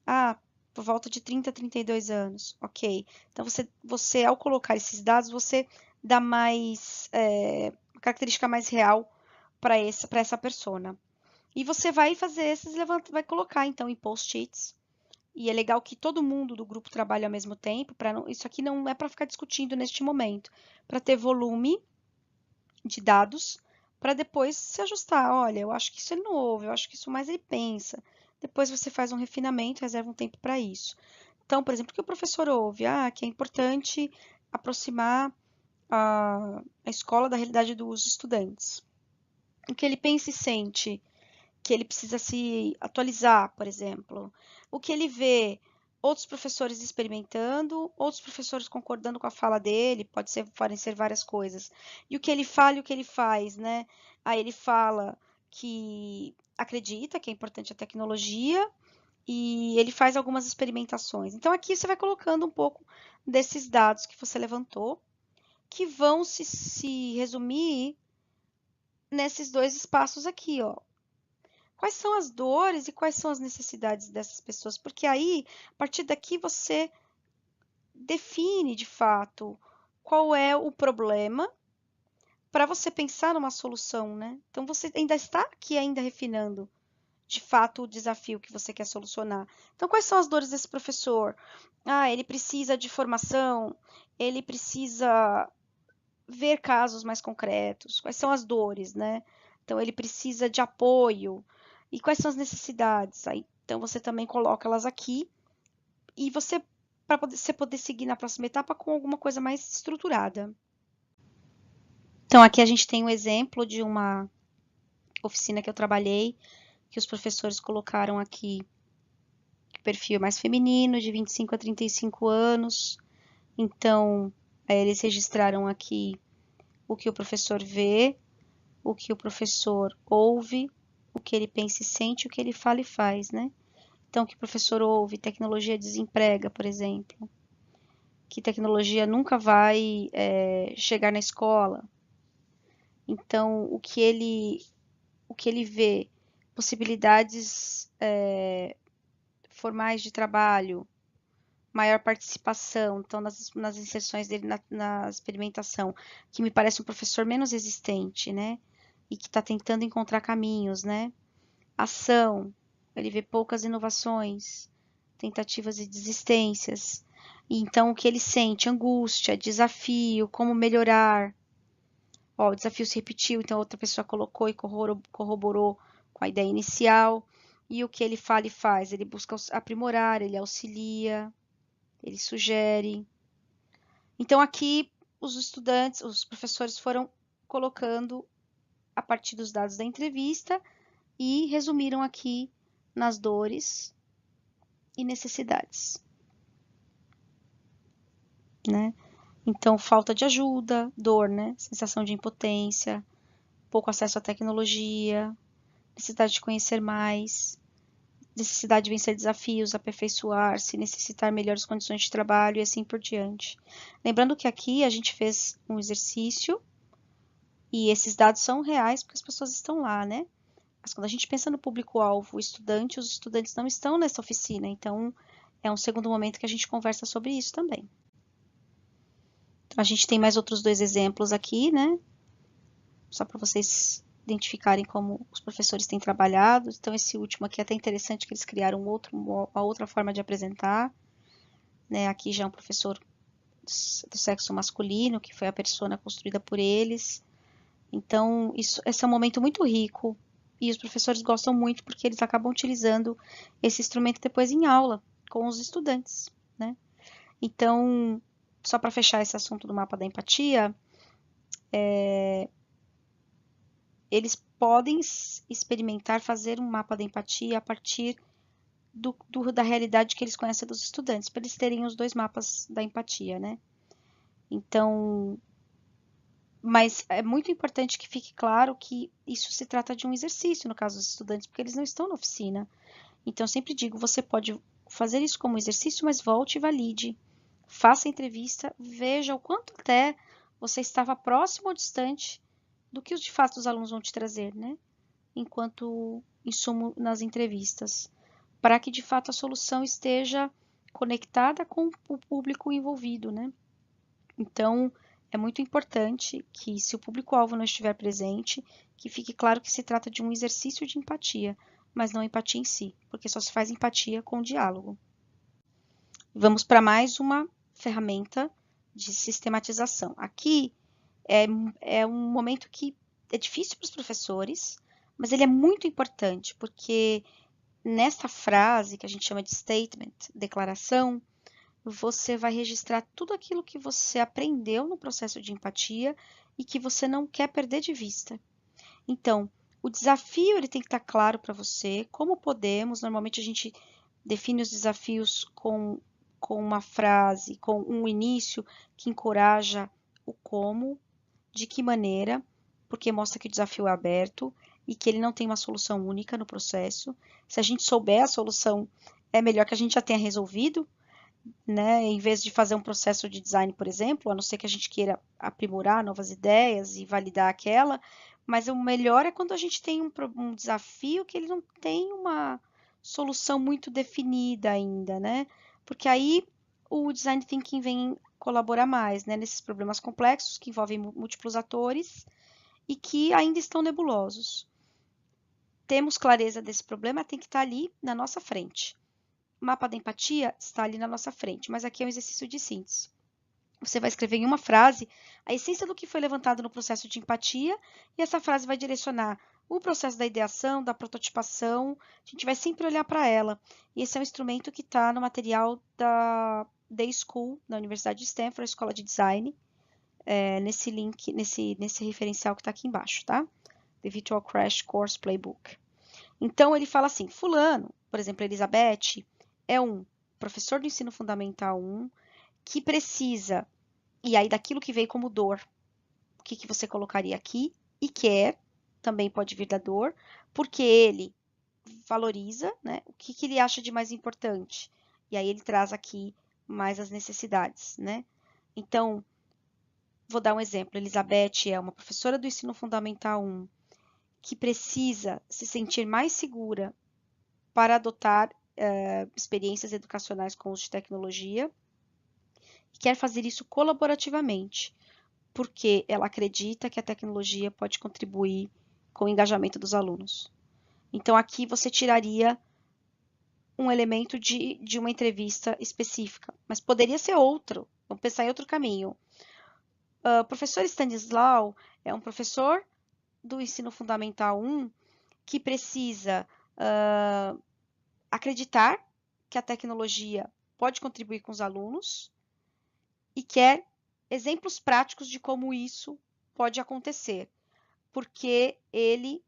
Ah, por volta de 30 a 32 anos. Ok. Então, você ao colocar esses dados, você dá mais, uma característica mais real para essa persona. E você vai fazer vai colocar então em post-its. E é legal que todo mundo do grupo trabalhe ao mesmo tempo, isso aqui não é para ficar discutindo neste momento, para ter volume de dados, para depois se ajustar. Olha, eu acho que isso ele não ouve, eu acho que isso mais ele pensa. Depois você faz um refinamento, reserva um tempo para isso. Então, por exemplo, o que o professor ouve? Ah, que é importante aproximar a escola da realidade dos estudantes. O que ele pensa e sente? Que ele precisa se atualizar, por exemplo. O que ele vê, outros professores experimentando, outros professores concordando com a fala dele, podem ser várias coisas. E o que ele fala e o que ele faz, né? Aí ele fala que acredita que é importante a tecnologia e ele faz algumas experimentações. Então, aqui você vai colocando um pouco desses dados que você levantou, que vão se resumir nesses dois espaços aqui, ó. Quais são as dores e quais são as necessidades dessas pessoas? Porque aí, a partir daqui, você define de fato qual é o problema para você pensar numa solução, né? Então você ainda está aqui ainda refinando de fato o desafio que você quer solucionar. Então quais são as dores desse professor? Ah, ele precisa de formação, ele precisa ver casos mais concretos. Quais são as dores, né? Então ele precisa de apoio. E quais são as necessidades? Aí, então você também coloca elas aqui e você para você poder seguir na próxima etapa com alguma coisa mais estruturada. Então aqui a gente tem um exemplo de uma oficina que eu trabalhei, que os professores colocaram aqui perfil mais feminino, de 25 a 35 anos. Então, eles registraram aqui o que o professor vê, o que o professor ouve, o que ele pensa e sente, o que ele fala e faz, né? Então, o que o professor ouve, tecnologia desemprega, por exemplo. Que tecnologia nunca vai chegar na escola. Então, o que ele vê, possibilidades formais de trabalho, maior participação, então nas inserções dele na experimentação, que me parece um professor menos resistente, né? E que está tentando encontrar caminhos, né? Ação, ele vê poucas inovações, tentativas e desistências. E então o que ele sente? Angústia, desafio, como melhorar. Ó, o desafio se repetiu, então outra pessoa colocou e corroborou com a ideia inicial. E o que ele fala e faz? Ele busca aprimorar, ele auxilia, ele sugere. Então aqui os estudantes, os professores foram colocando a partir dos dados da entrevista e resumiram aqui nas dores e necessidades, né? Então falta de ajuda, dor, né? Sensação de impotência, pouco acesso à tecnologia, necessidade de conhecer mais, necessidade de vencer desafios, aperfeiçoar-se, necessitar melhores condições de trabalho e assim por diante. Lembrando que aqui a gente fez um exercício e esses dados são reais porque as pessoas estão lá, né? Mas quando a gente pensa no público-alvo, o estudante, os estudantes não estão nessa oficina, então é um segundo momento que a gente conversa sobre isso também. Então, a gente tem mais outros dois exemplos aqui, né? Só para vocês identificarem como os professores têm trabalhado. Então, esse último aqui é até interessante que eles criaram uma outra forma de apresentar. Né? Aqui já é um professor do sexo masculino, que foi a persona construída por eles. Então, esse é um momento muito rico e os professores gostam muito porque eles acabam utilizando esse instrumento depois em aula com os estudantes, né? Então, só para fechar esse assunto do mapa da empatia, eles podem experimentar fazer um mapa da empatia a partir da realidade que eles conhecem dos estudantes, para eles terem os dois mapas da empatia, né? Então, mas é muito importante que fique claro que isso se trata de um exercício no caso dos estudantes, porque eles não estão na oficina. Então, eu sempre digo, você pode fazer isso como exercício, mas volte e valide. Faça a entrevista, veja o quanto até você estava próximo ou distante do que de fato os alunos vão te trazer, né? Enquanto insumo nas entrevistas, para que de fato a solução esteja conectada com o público envolvido, né? Então, é muito importante que, se o público-alvo não estiver presente, que fique claro que se trata de um exercício de empatia, mas não empatia em si, porque só se faz empatia com o diálogo. Vamos para mais uma ferramenta de sistematização. Aqui é um momento que é difícil para os professores, mas ele é muito importante, porque nessa frase, que a gente chama de statement, declaração, você vai registrar tudo aquilo que você aprendeu no processo de empatia e que você não quer perder de vista. Então, o desafio ele tem que estar claro para você, como podemos, normalmente a gente define os desafios com uma frase, com um início que encoraja o como, de que maneira, porque mostra que o desafio é aberto e que ele não tem uma solução única no processo. Se a gente souber a solução, é melhor que a gente já tenha resolvido, né? Em vez de fazer um processo de design, por exemplo, a não ser que a gente queira aprimorar novas ideias e validar aquela, mas o melhor é quando a gente tem um desafio que ele não tem uma solução muito definida ainda, né? Porque aí o Design Thinking vem colaborar mais, né, nesses problemas complexos que envolvem múltiplos atores e que ainda estão nebulosos. Temos clareza desse problema, tem que estar ali na nossa frente. O mapa da empatia está ali na nossa frente, mas aqui é um exercício de síntese. Você vai escrever em uma frase a essência do que foi levantado no processo de empatia e essa frase vai direcionar o processo da ideação, da prototipação. A gente vai sempre olhar para ela. E esse é um instrumento que está no material da Day School, da Universidade de Stanford, Escola de Design, nesse link, nesse referencial que está aqui embaixo, tá? The Virtual Crash Course Playbook. Então, ele fala assim, fulano, por exemplo, Elizabeth, é um professor do ensino fundamental 1 que precisa, e aí daquilo que veio como dor, o que você colocaria aqui? E quer, também pode vir da dor, porque ele valoriza, né? O que ele acha de mais importante. E aí ele traz aqui mais as necessidades, né? Então, vou dar um exemplo. Elizabeth é uma professora do ensino fundamental 1 que precisa se sentir mais segura para adotar experiências educacionais com uso de tecnologia e quer fazer isso colaborativamente, porque ela acredita que a tecnologia pode contribuir com o engajamento dos alunos. Então, aqui você tiraria um elemento de uma entrevista específica, mas poderia ser outro. Vamos pensar em outro caminho. O professor Stanislau é um professor do ensino fundamental 1 que precisa acreditar que a tecnologia pode contribuir com os alunos e quer exemplos práticos de como isso pode acontecer, porque ele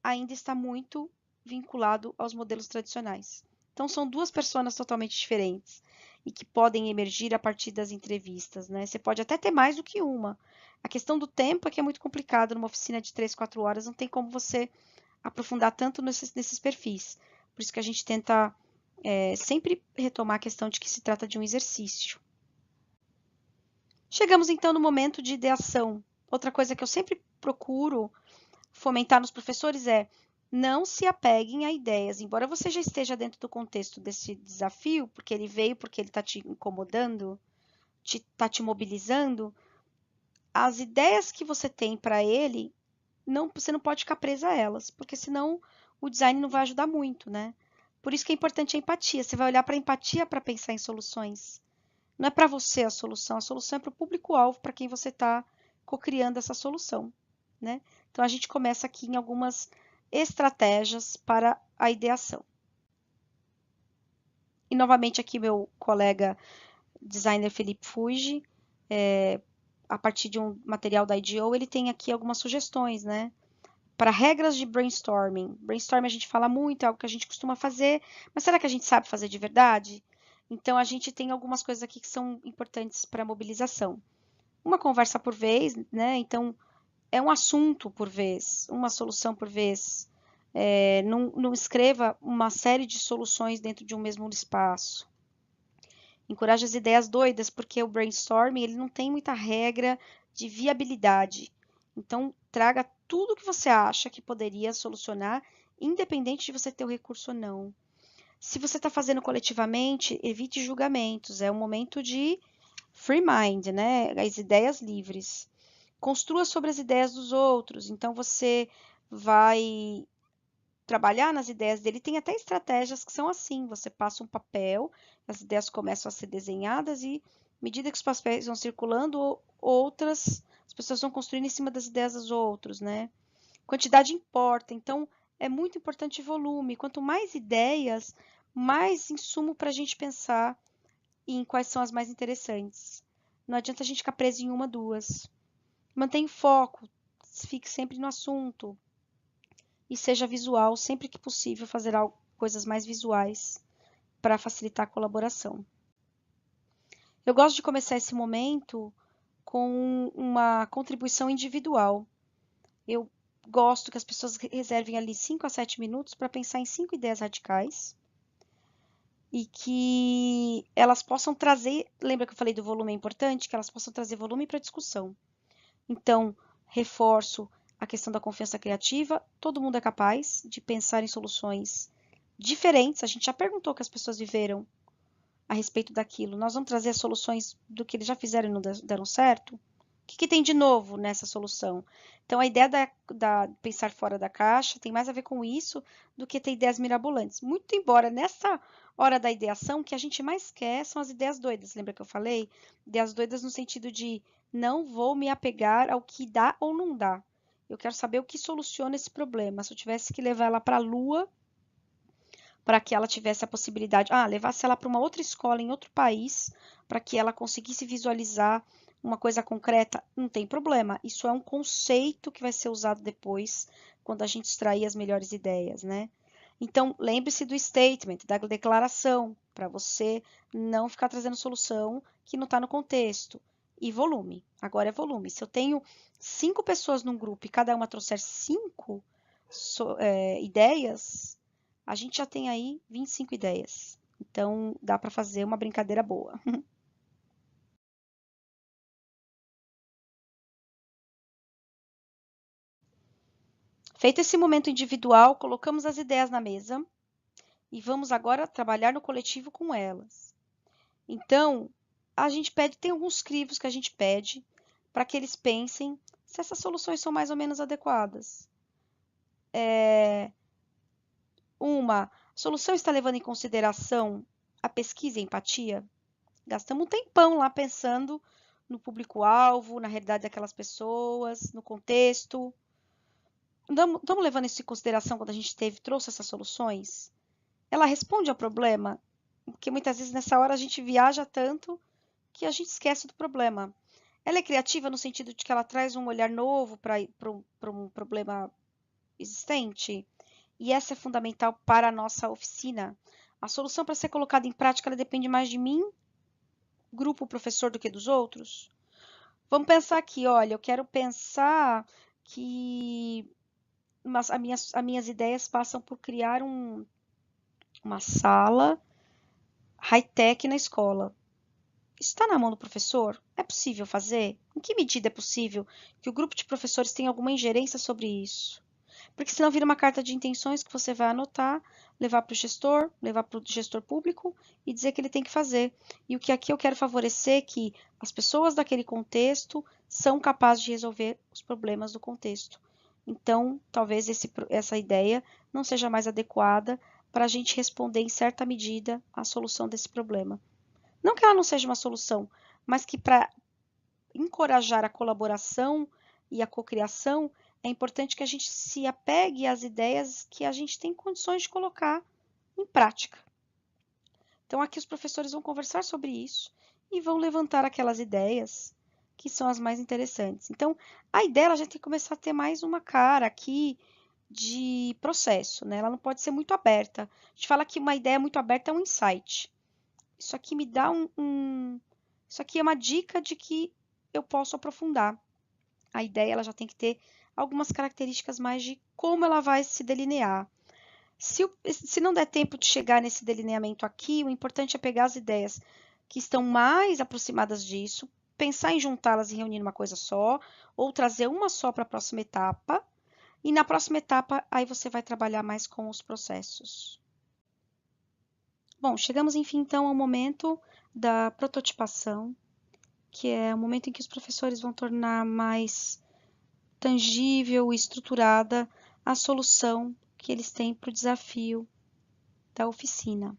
ainda está muito vinculado aos modelos tradicionais. Então, são duas pessoas totalmente diferentes e que podem emergir a partir das entrevistas, né? Você pode até ter mais do que uma. A questão do tempo é que é muito complicado. Numa oficina de 3, 4 horas, não tem como você aprofundar tanto nesses perfis. Por isso que a gente tenta sempre retomar a questão de que se trata de um exercício. Chegamos, então, no momento de ideação. Outra coisa que eu sempre procuro fomentar nos professores é não se apeguem a ideias. Embora você já esteja dentro do contexto desse desafio, porque ele veio, porque ele está te incomodando, está te mobilizando, as ideias que você tem para ele, você não pode ficar presa a elas, porque senão o design não vai ajudar muito, né? Por isso que é importante a empatia. Você vai olhar para a empatia para pensar em soluções. Não é para você a solução é para o público-alvo, para quem você está co-criando essa solução, né? Então, a gente começa aqui em algumas estratégias para a ideação. E, novamente, aqui meu colega designer Felipe Fuji, a partir de um material da IDEO, ele tem aqui algumas sugestões, né? Para regras de brainstorming. Brainstorming a gente fala muito, é algo que a gente costuma fazer, mas será que a gente sabe fazer de verdade? Então, a gente tem algumas coisas aqui que são importantes para a mobilização. Uma conversa por vez, né? Então, é um assunto por vez, uma solução por vez. Não escreva uma série de soluções dentro de um mesmo espaço. Encoraje as ideias doidas, porque o brainstorming ele não tem muita regra de viabilidade. Então, traga tudo que você acha que poderia solucionar, independente de você ter o recurso ou não. Se você está fazendo coletivamente, evite julgamentos. É um momento de free mind, né? As ideias livres. Construa sobre as ideias dos outros. Então, você vai trabalhar nas ideias dele. Tem até estratégias que são assim. Você passa um papel, as ideias começam a ser desenhadas e, à medida que os papéis vão circulando, as pessoas vão construindo em cima das ideias dos outros, né? Quantidade importa. Então, é muito importante volume. Quanto mais ideias, mais insumo para a gente pensar em quais são as mais interessantes. Não adianta a gente ficar preso em uma, duas. Mantenha o foco, fique sempre no assunto e seja visual, sempre que possível fazer coisas mais visuais para facilitar a colaboração. Eu gosto de começar esse momento com uma contribuição individual. Eu gosto que as pessoas reservem ali 5 a 7 minutos para pensar em 5 ideias radicais e que elas possam trazer, lembra que eu falei do volume é importante? Que elas possam trazer volume para a discussão. Então, reforço a questão da confiança criativa. Todo mundo é capaz de pensar em soluções diferentes. A gente já perguntou o que as pessoas viveram a respeito daquilo? Nós vamos trazer soluções do que eles já fizeram e não deram certo? O que tem de novo nessa solução? Então, a ideia da pensar fora da caixa tem mais a ver com isso do que ter ideias mirabolantes. Muito embora nessa hora da ideação, o que a gente mais quer são as ideias doidas. Lembra que eu falei? Ideias doidas no sentido de não vou me apegar ao que dá ou não dá. Eu quero saber o que soluciona esse problema. Se eu tivesse que levar ela para a Lua, para que ela tivesse a possibilidade, levasse ela para uma outra escola em outro país, para que ela conseguisse visualizar uma coisa concreta, não tem problema. Isso é um conceito que vai ser usado depois, quando a gente extrair as melhores ideias, né? Então, lembre-se do statement, da declaração, para você não ficar trazendo solução que não está no contexto. E volume. Agora é volume. Se eu tenho 5 pessoas num grupo e cada uma trouxer 5 ideias, a gente já tem aí 25 ideias. Então, dá para fazer uma brincadeira boa. Feito esse momento individual, colocamos as ideias na mesa e vamos agora trabalhar no coletivo com elas. Então, a gente pede, tem alguns crivos que a gente pede para que eles pensem se essas soluções são mais ou menos adequadas. A solução está levando em consideração a pesquisa e a empatia? Gastamos um tempão lá pensando no público-alvo, na realidade daquelas pessoas, no contexto. Estamos levando isso em consideração quando a gente trouxe essas soluções? Ela responde ao problema? Porque muitas vezes nessa hora a gente viaja tanto que a gente esquece do problema. Ela é criativa no sentido de que ela traz um olhar novo para um problema existente? E essa é fundamental para a nossa oficina. A solução para ser colocada em prática ela depende mais de mim, grupo, professor, do que dos outros? Vamos pensar aqui, olha, eu quero pensar que as minhas ideias passam por criar uma sala high-tech na escola. Está na mão do professor? É possível fazer? Em que medida é possível que o grupo de professores tenha alguma ingerência sobre isso? Porque senão vira uma carta de intenções que você vai anotar, levar para o gestor público e dizer que ele tem que fazer. E o que aqui eu quero favorecer é que as pessoas daquele contexto são capazes de resolver os problemas do contexto. Então, talvez essa ideia não seja mais adequada para a gente responder em certa medida à solução desse problema. Não que ela não seja uma solução, mas que para encorajar a colaboração e a cocriação, é importante que a gente se apegue às ideias que a gente tem condições de colocar em prática. Então, aqui os professores vão conversar sobre isso e vão levantar aquelas ideias que são as mais interessantes. Então, a ideia ela já tem que começar a ter mais uma cara aqui de processo, né? Ela não pode ser muito aberta. A gente fala que uma ideia muito aberta é um insight. Isso aqui me dá Isso aqui é uma dica de que eu posso aprofundar. A ideia ela já tem que ter algumas características mais de como ela vai se delinear. Se não der tempo de chegar nesse delineamento aqui, o importante é pegar as ideias que estão mais aproximadas disso, pensar em juntá-las e reunir numa coisa só, ou trazer uma só para a próxima etapa, e na próxima etapa aí você vai trabalhar mais com os processos. Bom, chegamos enfim então ao momento da prototipação, que é o momento em que os professores vão tornar mais tangível e estruturada a solução que eles têm para o desafio da oficina.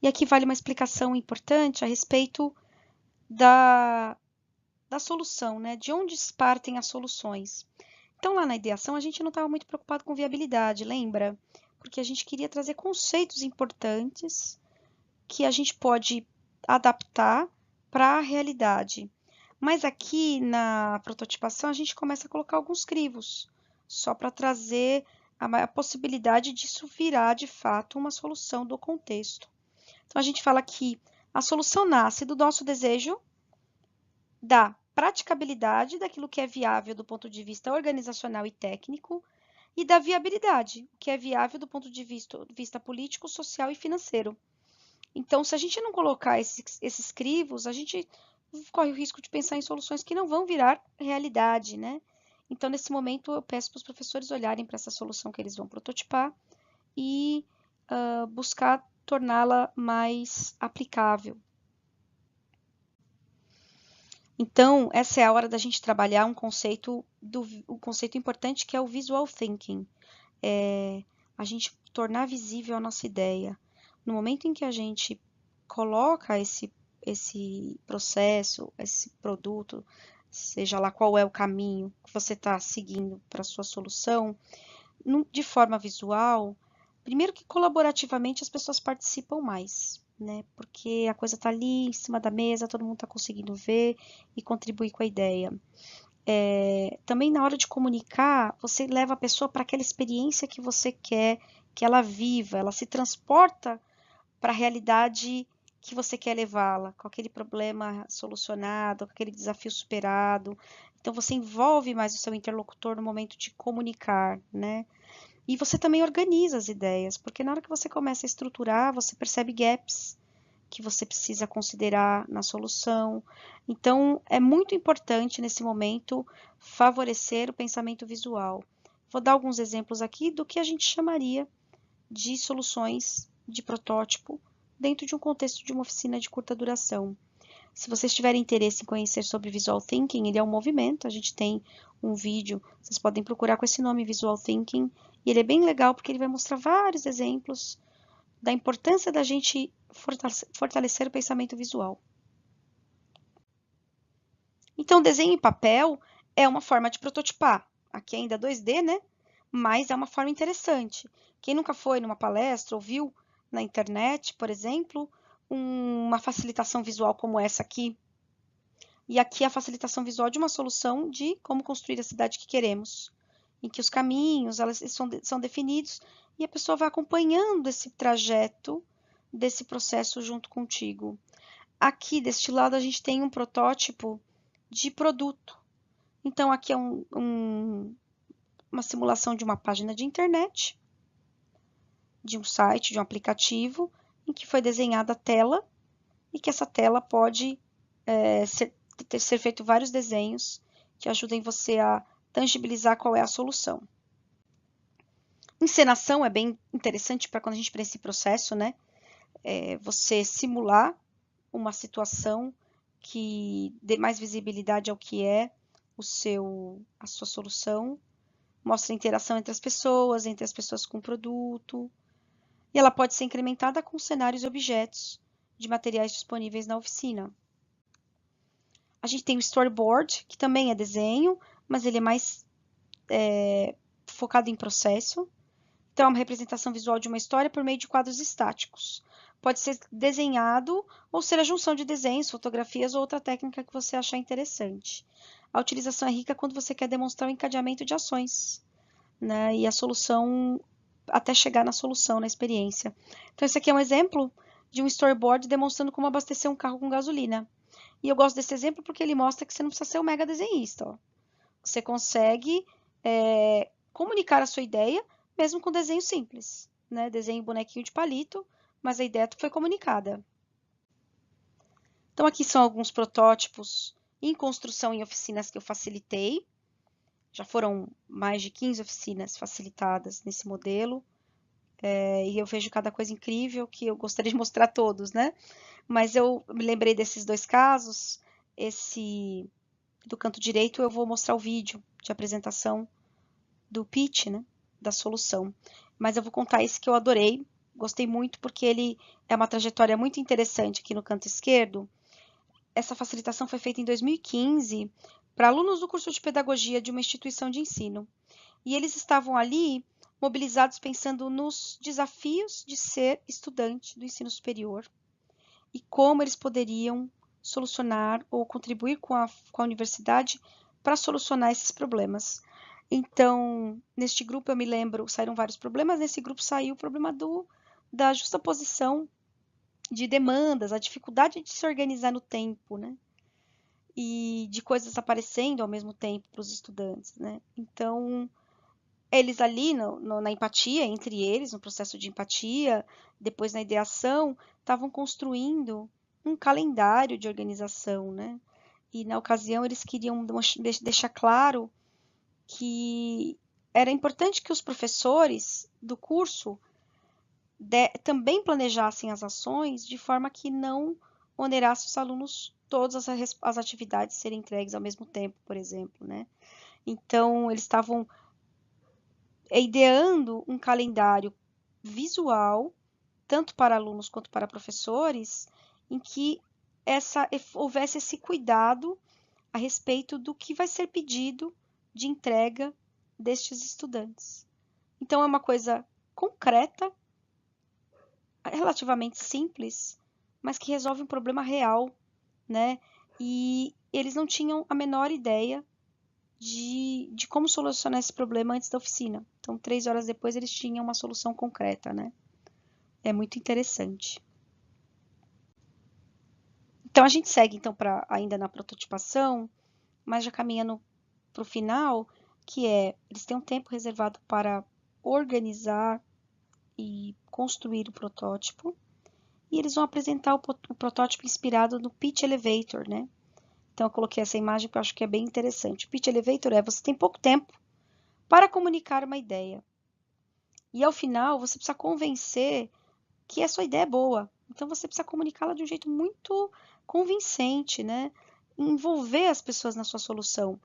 E aqui vale uma explicação importante a respeito da solução, né? De onde partem as soluções. Então, lá na ideação, a gente não estava muito preocupado com viabilidade, lembra? Porque a gente queria trazer conceitos importantes que a gente pode adaptar para a realidade. Mas aqui na prototipação, a gente começa a colocar alguns crivos, só para trazer a possibilidade disso virar, de fato, uma solução do contexto. Então, a gente fala que a solução nasce do nosso desejo, da praticabilidade daquilo que é viável do ponto de vista organizacional e técnico, e da viabilidade, que é viável do ponto de vista político, social e financeiro. Então, se a gente não colocar esses crivos, a gente corre o risco de pensar em soluções que não vão virar realidade, né? Então, nesse momento, eu peço para os professores olharem para essa solução que eles vão prototipar e buscar torná-la mais aplicável. Então, essa é a hora da gente trabalhar um conceito importante que é o visual thinking. A gente tornar visível a nossa ideia. No momento em que a gente coloca esse processo, esse produto, seja lá qual é o caminho que você está seguindo para a sua solução, de forma visual, primeiro que colaborativamente as pessoas participam mais, né? Porque a coisa está ali em cima da mesa, todo mundo está conseguindo ver e contribuir com a ideia. Também na hora de comunicar, você leva a pessoa para aquela experiência que você quer que ela viva, ela se transporta para a realidade que você quer levá-la, com aquele problema solucionado, com aquele desafio superado. Então, você envolve mais o seu interlocutor no momento de comunicar, né? E você também organiza as ideias, porque na hora que você começa a estruturar, você percebe gaps que você precisa considerar na solução. Então, é muito importante nesse momento favorecer o pensamento visual. Vou dar alguns exemplos aqui do que a gente chamaria de soluções de protótipo dentro de um contexto de uma oficina de curta duração. Se vocês tiverem interesse em conhecer sobre Visual Thinking, ele é um movimento, a gente tem um vídeo, vocês podem procurar com esse nome Visual Thinking, e ele é bem legal porque ele vai mostrar vários exemplos da importância da gente fortalecer o pensamento visual. Então, desenho em papel é uma forma de prototipar. Aqui ainda é 2D, né? Mas é uma forma interessante. Quem nunca foi numa palestra ou viu na internet, por exemplo, uma facilitação visual como essa aqui. E aqui a facilitação visual de uma solução de como construir a cidade que queremos, em que os caminhos são definidos e a pessoa vai acompanhando esse trajeto desse processo junto contigo. Aqui, deste lado, a gente tem um protótipo de produto. Então, aqui é uma simulação de uma página de internet, de um site, de um aplicativo, em que foi desenhada a tela e que essa tela pode ser feito vários desenhos que ajudem você a tangibilizar qual é a solução. Encenação é bem interessante para quando a gente pensa esse processo, né? Você simular uma situação que dê mais visibilidade ao que é a sua solução, mostra a interação entre as pessoas com o produto, e ela pode ser incrementada com cenários e objetos de materiais disponíveis na oficina. A gente tem o storyboard, que também é desenho, mas ele é mais focado em processo. Então, é uma representação visual de uma história por meio de quadros estáticos. Pode ser desenhado ou ser a junção de desenhos, fotografias ou outra técnica que você achar interessante. A utilização é rica quando você quer demonstrar o encadeamento de ações, né? E a solução, até chegar na solução, na experiência. Então, esse aqui é um exemplo de um storyboard demonstrando como abastecer um carro com gasolina. E eu gosto desse exemplo porque ele mostra que você não precisa ser um mega desenhista. Ó. Você consegue comunicar a sua ideia mesmo com desenho simples, né? Desenho bonequinho de palito, mas a ideia foi comunicada. Então, aqui são alguns protótipos em construção em oficinas que eu facilitei. Já foram mais de 15 oficinas facilitadas nesse modelo. E eu vejo cada coisa incrível que eu gostaria de mostrar a todos, né? Mas eu me lembrei desses dois casos. Esse do canto direito eu vou mostrar o vídeo de apresentação do pitch, né? Da solução. Mas eu vou contar esse que eu adorei, gostei muito porque ele é uma trajetória muito interessante aqui no canto esquerdo. Essa facilitação foi feita em 2015 para alunos do curso de pedagogia de uma instituição de ensino. E eles estavam ali mobilizados pensando nos desafios de ser estudante do ensino superior e como eles poderiam solucionar ou contribuir com a universidade para solucionar esses problemas. Então, neste grupo, eu me lembro, saíram vários problemas. Nesse grupo saiu o problema da justaposição de demandas, a dificuldade de se organizar no tempo, né? E de coisas aparecendo ao mesmo tempo para os estudantes, né? Então, eles ali na empatia entre eles, no processo de empatia, depois na ideação, estavam construindo um calendário de organização, né? E na ocasião eles queriam deixar claro que era importante que os professores do curso também planejassem as ações de forma que não onerasse os alunos todas as atividades serem entregues ao mesmo tempo, por exemplo, né? Então, eles estavam ideando um calendário visual, tanto para alunos quanto para professores, em que houvesse esse cuidado a respeito do que vai ser pedido de entrega destes estudantes. Então, é uma coisa concreta, relativamente simples, mas que resolve um problema real, né? E eles não tinham a menor ideia de como solucionar esse problema antes da oficina. Então, 3 horas depois, eles tinham uma solução concreta, né? É muito interessante. Então, a gente segue, então, ainda na prototipação, mas já caminhando para o final, que eles têm um tempo reservado para organizar e construir o protótipo, e eles vão apresentar o protótipo inspirado no Pitch Elevator, né? Então, eu coloquei essa imagem que eu acho que é bem interessante. O Pitch Elevator você tem pouco tempo para comunicar uma ideia. E, ao final, você precisa convencer que a sua ideia é boa. Então, você precisa comunicá-la de um jeito muito convincente, né? Envolver as pessoas na sua solução.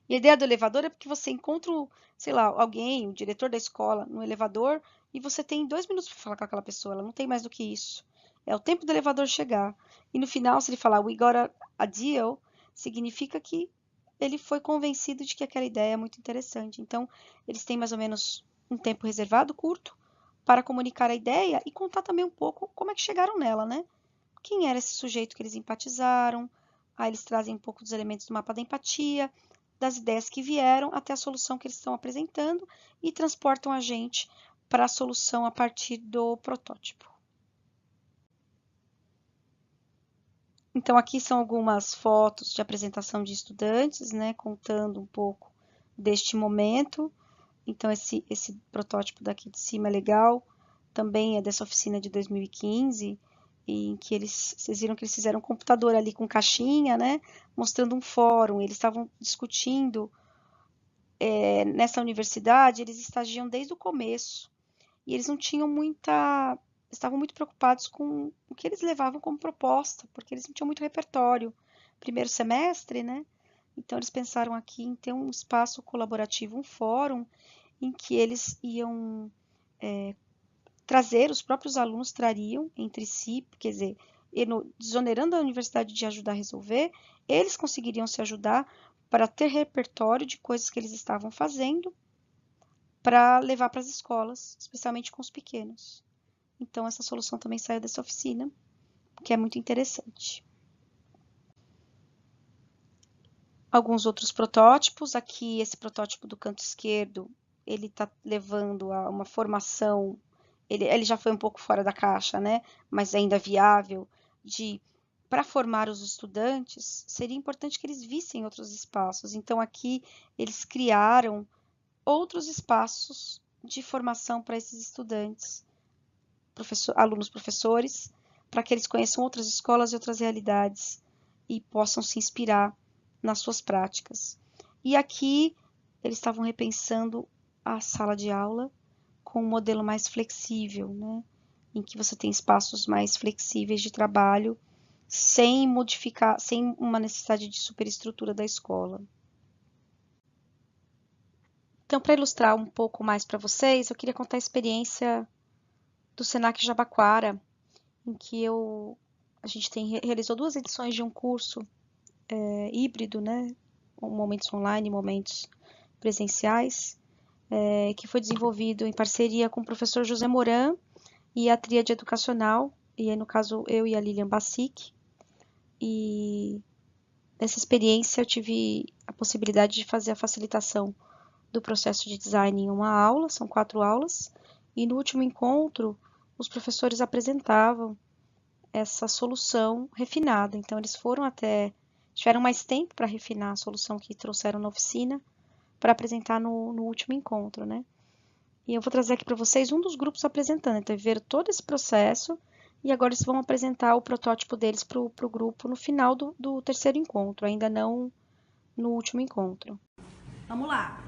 E a ideia do elevador é porque você encontra, sei lá, alguém, o diretor da escola, no elevador, e você tem 2 minutos para falar com aquela pessoa, ela não tem mais do que isso. É o tempo do elevador chegar. E no final, se ele falar "we got a deal", significa que ele foi convencido de que aquela ideia é muito interessante. Então, eles têm mais ou menos um tempo reservado, curto, para comunicar a ideia e contar também um pouco como é que chegaram nela, né? Quem era esse sujeito que eles empatizaram? Aí eles trazem um pouco dos elementos do mapa da empatia, das ideias que vieram até a solução que eles estão apresentando e transportam a gente para a solução a partir do protótipo. Então, aqui são algumas fotos de apresentação de estudantes, né, contando um pouco deste momento. Então, esse protótipo daqui de cima é legal, também é dessa oficina de 2015, em que vocês viram que eles fizeram um computador ali com caixinha, né, mostrando um fórum. Eles estavam discutindo, nessa universidade, eles estagiam desde o começo, e eles não tinham estavam muito preocupados com o que eles levavam como proposta, porque eles não tinham muito repertório. Primeiro semestre, né? Então, eles pensaram aqui em ter um espaço colaborativo, um fórum, em que eles iam trazer, os próprios alunos trariam entre si, quer dizer, desonerando a universidade de ajudar a resolver, eles conseguiriam se ajudar para ter repertório de coisas que eles estavam fazendo para levar para as escolas, especialmente com os pequenos. Então, essa solução também saiu dessa oficina, que é muito interessante. Alguns outros protótipos. Aqui, esse protótipo do canto esquerdo, ele está levando a uma formação, ele já foi um pouco fora da caixa, né? Mas ainda viável, para formar os estudantes, seria importante que eles vissem outros espaços. Então, aqui, eles criaram outros espaços de formação para esses estudantes, alunos, professores, para que eles conheçam outras escolas e outras realidades e possam se inspirar nas suas práticas. E aqui eles estavam repensando a sala de aula com um modelo mais flexível, né? Em que você tem espaços mais flexíveis de trabalho, sem modificar, sem uma necessidade de superestrutura da escola. Então, para ilustrar um pouco mais para vocês, eu queria contar a experiência do Senac Jabaquara, em que a gente realizou 2 edições de um curso híbrido, né? Momentos online, momentos presenciais, que foi desenvolvido em parceria com o professor José Moran e a Tríade Educacional, e aí, no caso, eu e a Lilian Bassic. E nessa experiência eu tive a possibilidade de fazer a facilitação do processo de design em uma aula, são 4 aulas, e no último encontro os professores apresentavam essa solução refinada. Então, eles tiveram mais tempo para refinar a solução que trouxeram na oficina para apresentar no último encontro, né? E eu vou trazer aqui para vocês um dos grupos apresentando. Então, viram todo esse processo e agora eles vão apresentar o protótipo deles para o grupo no final do 3º encontro, ainda não no último encontro. Vamos lá!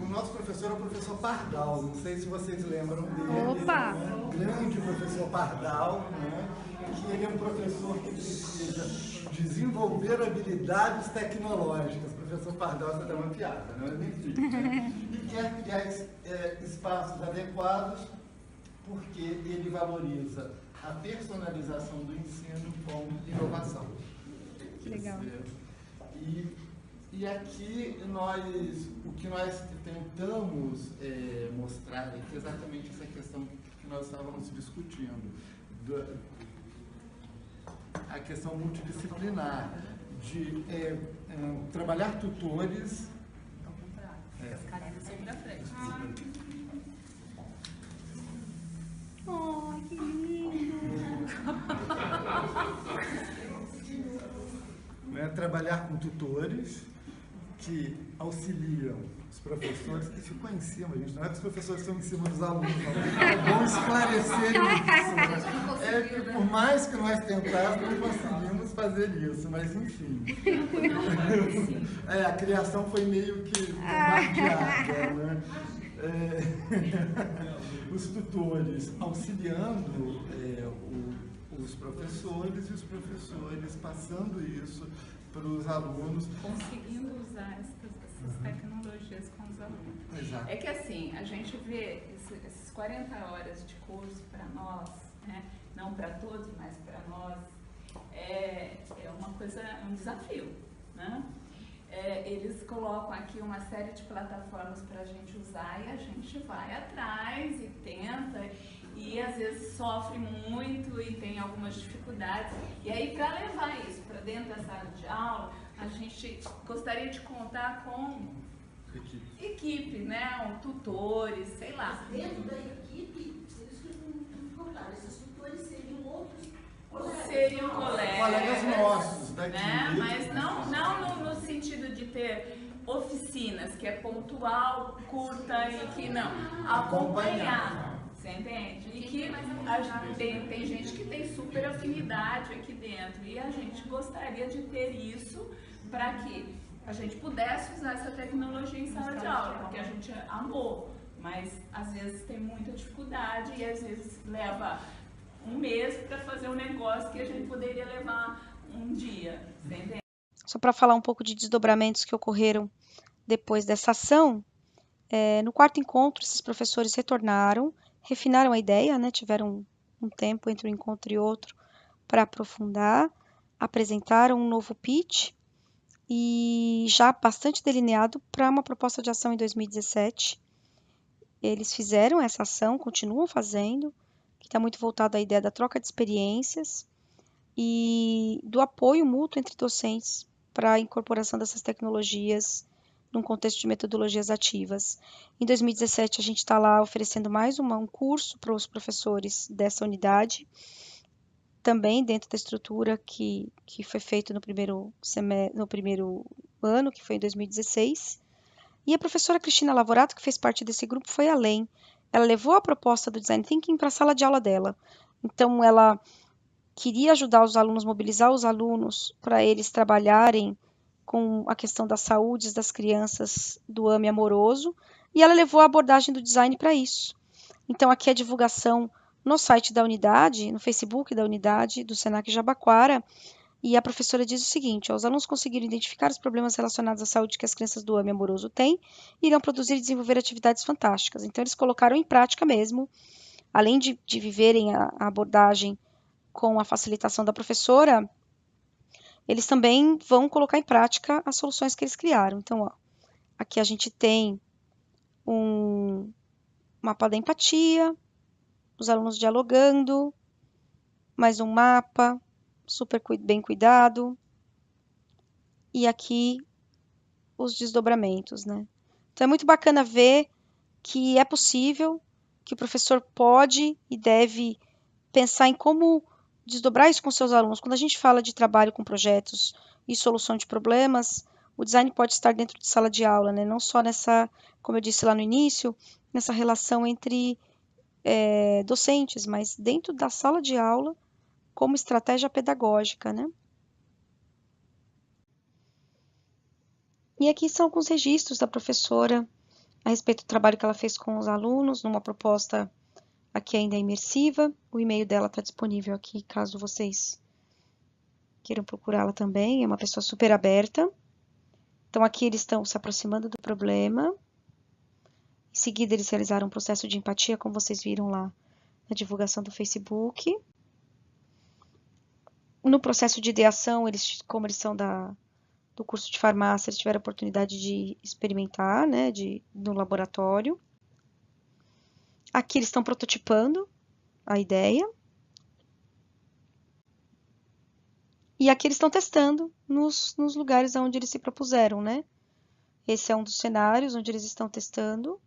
o nosso professor é o professor Pardal, não sei se vocês lembram dele. Opa! Né? Grande professor Pardal, né? Que ele é um professor que precisa desenvolver habilidades tecnológicas. Professor Pardal, essa é uma piada, não é mentira. E quer criar espaços adequados porque ele valoriza a personalização do ensino como inovação. Legal. E aqui o que nós tentamos mostrar é exatamente essa questão que nós estávamos discutindo, a questão multidisciplinar, de trabalhar tutores. As carinhas sempre à frente. Oh, que lindo! Né, trabalhar com tutores que auxiliam os professores, que ficou em cima, gente, não é que os professores estão em cima dos alunos, não. É bom esclarecer isso. Né? É que por mais que nós tentássemos, não conseguimos fazer isso, mas enfim. A criação foi meio que bombardeada, né? Os tutores auxiliando os professores e os professores passando isso para os alunos. Conseguindo usar essas tecnologias com os alunos. Exato. É que assim, a gente vê essas 40 horas de curso para nós, né? Não para todos, mas para nós, é uma coisa, é um desafio, né? Eles colocam aqui uma série de plataformas para a gente usar e a gente vai atrás e tenta e às vezes sofre muito e tem algumas dificuldades. E aí, para levar isso para dentro da sala de aula, a gente gostaria de contar com equipe, né? Tutores, sei lá. Mas dentro da equipe, eles não contaram, esses tutores seriam outros colegas. Seriam Colegas nossos daqui. Né? Mas não no sentido de ter oficinas, que é pontual, curta e que não. Acompanhar. Você entende? E que tem gente que tem super afinidade aqui dentro e a gente gostaria de ter isso para que a gente pudesse usar essa tecnologia em sala de aula, porque a gente amou, mas às vezes tem muita dificuldade e às vezes leva um mês para fazer um negócio que a gente poderia levar um dia, você entende? Só para falar um pouco de desdobramentos que ocorreram depois dessa ação, no quarto encontro, esses professores retornaram, refinaram a ideia, né? Tiveram um tempo entre um encontro e outro para aprofundar, apresentaram um novo pitch e já bastante delineado para uma proposta de ação em 2017. Eles fizeram essa ação, continuam fazendo, que está muito voltado à ideia da troca de experiências e do apoio mútuo entre docentes para a incorporação dessas tecnologias num contexto de metodologias ativas. Em 2017, a gente está lá oferecendo mais um curso para os professores dessa unidade, também dentro da estrutura que foi feito no primeiro ano, que foi em 2016. E a professora Cristina Lavorato, que fez parte desse grupo, foi além. Ela levou a proposta do Design Thinking para a sala de aula dela. Então, ela queria ajudar os alunos, mobilizar os alunos para eles trabalharem com a questão das saúdes das crianças do AME amoroso, e ela levou a abordagem do design para isso. Então, aqui a divulgação no site da unidade, no Facebook da unidade do Senac Jabaquara, e a professora diz o seguinte: os alunos conseguiram identificar os problemas relacionados à saúde que as crianças do AME amoroso têm e irão produzir e desenvolver atividades fantásticas. Então, eles colocaram em prática mesmo, além de viverem a abordagem com a facilitação da professora, eles também vão colocar em prática as soluções que eles criaram. Então, aqui a gente tem um mapa da empatia, os alunos dialogando, mais um mapa, super bem cuidado, e aqui os desdobramentos, né? Então, é muito bacana ver que é possível, que o professor pode e deve pensar em como desdobrar isso com seus alunos. Quando a gente fala de trabalho com projetos e solução de problemas, o design pode estar dentro de sala de aula, né? Não só nessa, como eu disse lá no início, nessa relação entre docentes, mas dentro da sala de aula como estratégia pedagógica, né? E aqui são alguns registros da professora a respeito do trabalho que ela fez com os alunos, numa proposta aqui ainda imersiva. O e-mail dela está disponível aqui, caso vocês queiram procurá-la também. É uma pessoa super aberta. Então, aqui eles estão se aproximando do problema. Em seguida, eles realizaram um processo de empatia, como vocês viram lá na divulgação do Facebook. No processo de ideação, como eles são do curso de farmácia, eles tiveram a oportunidade de experimentar, né, no laboratório. Aqui eles estão prototipando a ideia. E aqui eles estão testando nos lugares onde eles se propuseram, né? Esse é um dos cenários onde eles estão testando.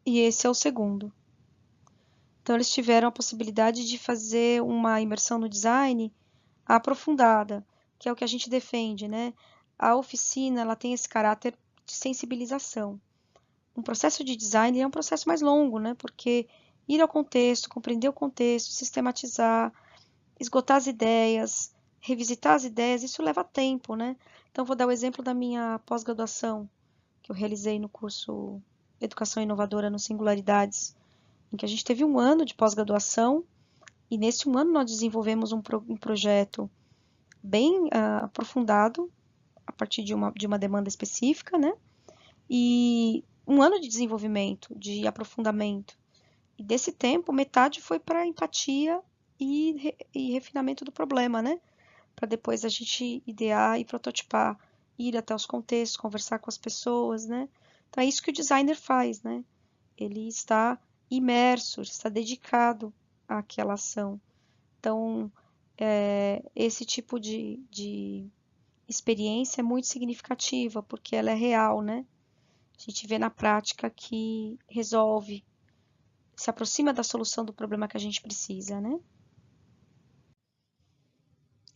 E esse é o segundo. Então, eles tiveram a possibilidade de fazer uma imersão no design aprofundada, que é o que a gente defende, né? A oficina, ela tem esse caráter de sensibilização. Um processo de design é um processo mais longo, né? Porque ir ao contexto, compreender o contexto, sistematizar, esgotar as ideias, revisitar as ideias, isso leva tempo, né? Então, vou dar o exemplo da minha pós-graduação, que eu realizei no curso Educação Inovadora no Singularidades, em que a gente teve um ano de pós-graduação, e nesse um ano nós desenvolvemos um projeto bem aprofundado, a partir de uma demanda específica, né? E um ano de desenvolvimento, de aprofundamento. E desse tempo, metade foi para empatia e refinamento do problema, né? Para depois a gente idear e prototipar, ir até os contextos, conversar com as pessoas, né? Então é isso que o designer faz, né? Ele está imerso, está dedicado àquela ação. Então, esse tipo de experiência é muito significativa, porque ela é real, né? A gente vê na prática que resolve, se aproxima da solução do problema que a gente precisa, né?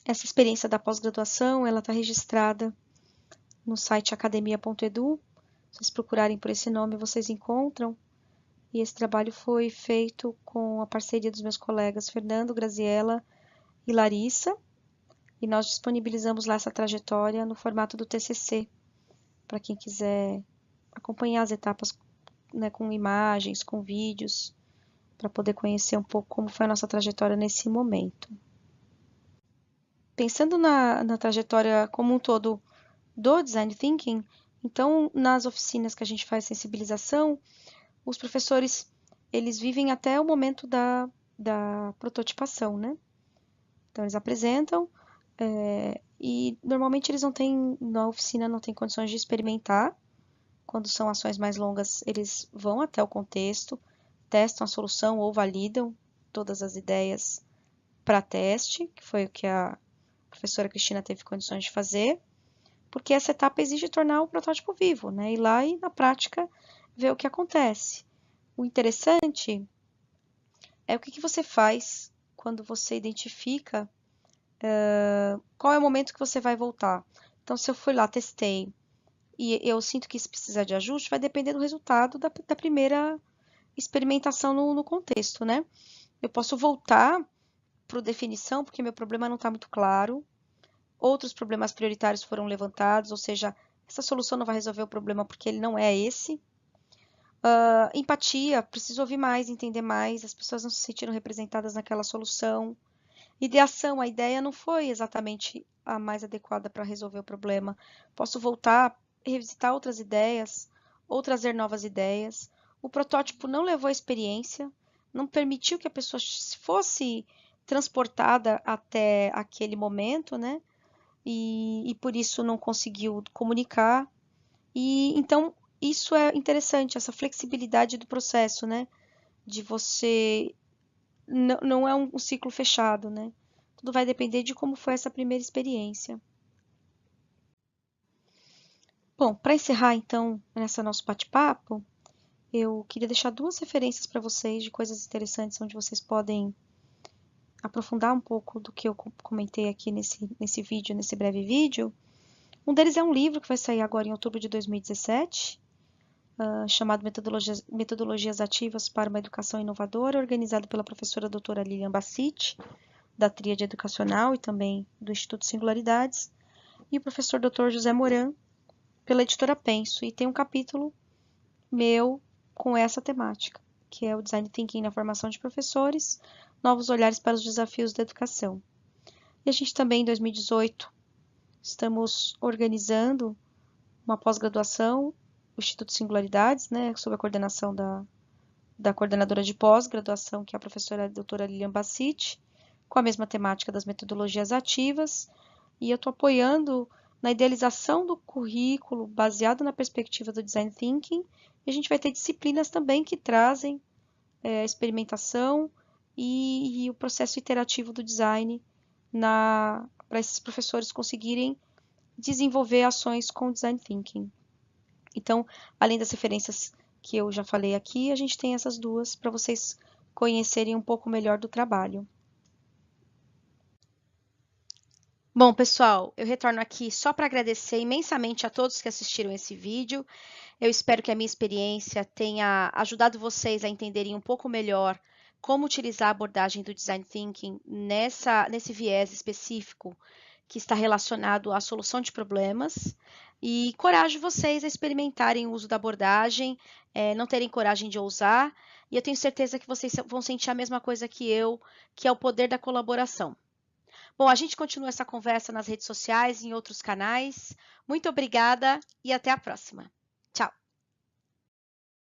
Essa experiência da pós-graduação, ela está registrada no site academia.edu. Se vocês procurarem por esse nome, vocês encontram. E esse trabalho foi feito com a parceria dos meus colegas Fernando, Graziella e Larissa. E nós disponibilizamos lá essa trajetória no formato do TCC, para quem quiser acompanhar as etapas, né, com imagens, com vídeos, para poder conhecer um pouco como foi a nossa trajetória nesse momento. Pensando na trajetória como um todo do Design Thinking, então, nas oficinas que a gente faz sensibilização, os professores, eles vivem até o momento da prototipação, né? Então, eles apresentam e normalmente eles não têm, na oficina não tem condições de experimentar. Quando são ações mais longas, eles vão até o contexto, testam a solução ou validam todas as ideias para teste, que foi o que a professora Cristina teve condições de fazer, porque essa etapa exige tornar o protótipo vivo, né? Ir lá e, na prática, ver o que acontece. O interessante é o que você faz quando você identifica qual é o momento que você vai voltar. Então, se eu fui lá, testei, e eu sinto que isso precisa de ajuste, vai depender do resultado da primeira experimentação no contexto, né? Eu posso voltar para definição, porque meu problema não está muito claro. Outros problemas prioritários foram levantados, ou seja, essa solução não vai resolver o problema porque ele não é esse. Empatia, preciso ouvir mais, entender mais, as pessoas não se sentiram representadas naquela solução. Ideação, a ideia não foi exatamente a mais adequada para resolver o problema. Posso voltar, revisitar outras ideias, ou trazer novas ideias. O protótipo não levou a experiência, não permitiu que a pessoa fosse transportada até aquele momento, né? E por isso não conseguiu comunicar. E então isso é interessante, essa flexibilidade do processo, né? De você não é um ciclo fechado, né? Tudo vai depender de como foi essa primeira experiência. Bom, para encerrar então nessa nosso bate-papo, eu queria deixar duas referências para vocês de coisas interessantes onde vocês podem aprofundar um pouco do que eu comentei aqui nesse vídeo, nesse breve vídeo. Um deles é um livro que vai sair agora em outubro de 2017, chamado Metodologias Ativas para uma Educação Inovadora, organizado pela professora doutora Lilian Bassich, da Tríade Educacional e também do Instituto Singularidades, e o professor Dr. José Moran, pela editora Penso, e tem um capítulo meu com essa temática, que é o Design Thinking na formação de professores, novos olhares para os desafios da educação. E a gente também, em 2018, estamos organizando uma pós-graduação, o Instituto Singularidades, né, sob a coordenação da coordenadora de pós-graduação, que é a professora doutora Lilian Bassiti, com a mesma temática das metodologias ativas, e eu estou apoiando na idealização do currículo baseado na perspectiva do Design Thinking, e a gente vai ter disciplinas também que trazem a experimentação e o processo iterativo do design para esses professores conseguirem desenvolver ações com Design Thinking. Então, além das referências que eu já falei aqui, a gente tem essas duas para vocês conhecerem um pouco melhor do trabalho. Bom, pessoal, eu retorno aqui só para agradecer imensamente a todos que assistiram esse vídeo. Eu espero que a minha experiência tenha ajudado vocês a entenderem um pouco melhor como utilizar a abordagem do Design Thinking nesse viés específico que está relacionado à solução de problemas, e encorajo vocês a experimentarem o uso da abordagem, não terem coragem de ousar, e eu tenho certeza que vocês vão sentir a mesma coisa que eu, que é o poder da colaboração. Bom, a gente continua essa conversa nas redes sociais e em outros canais. Muito obrigada e até a próxima.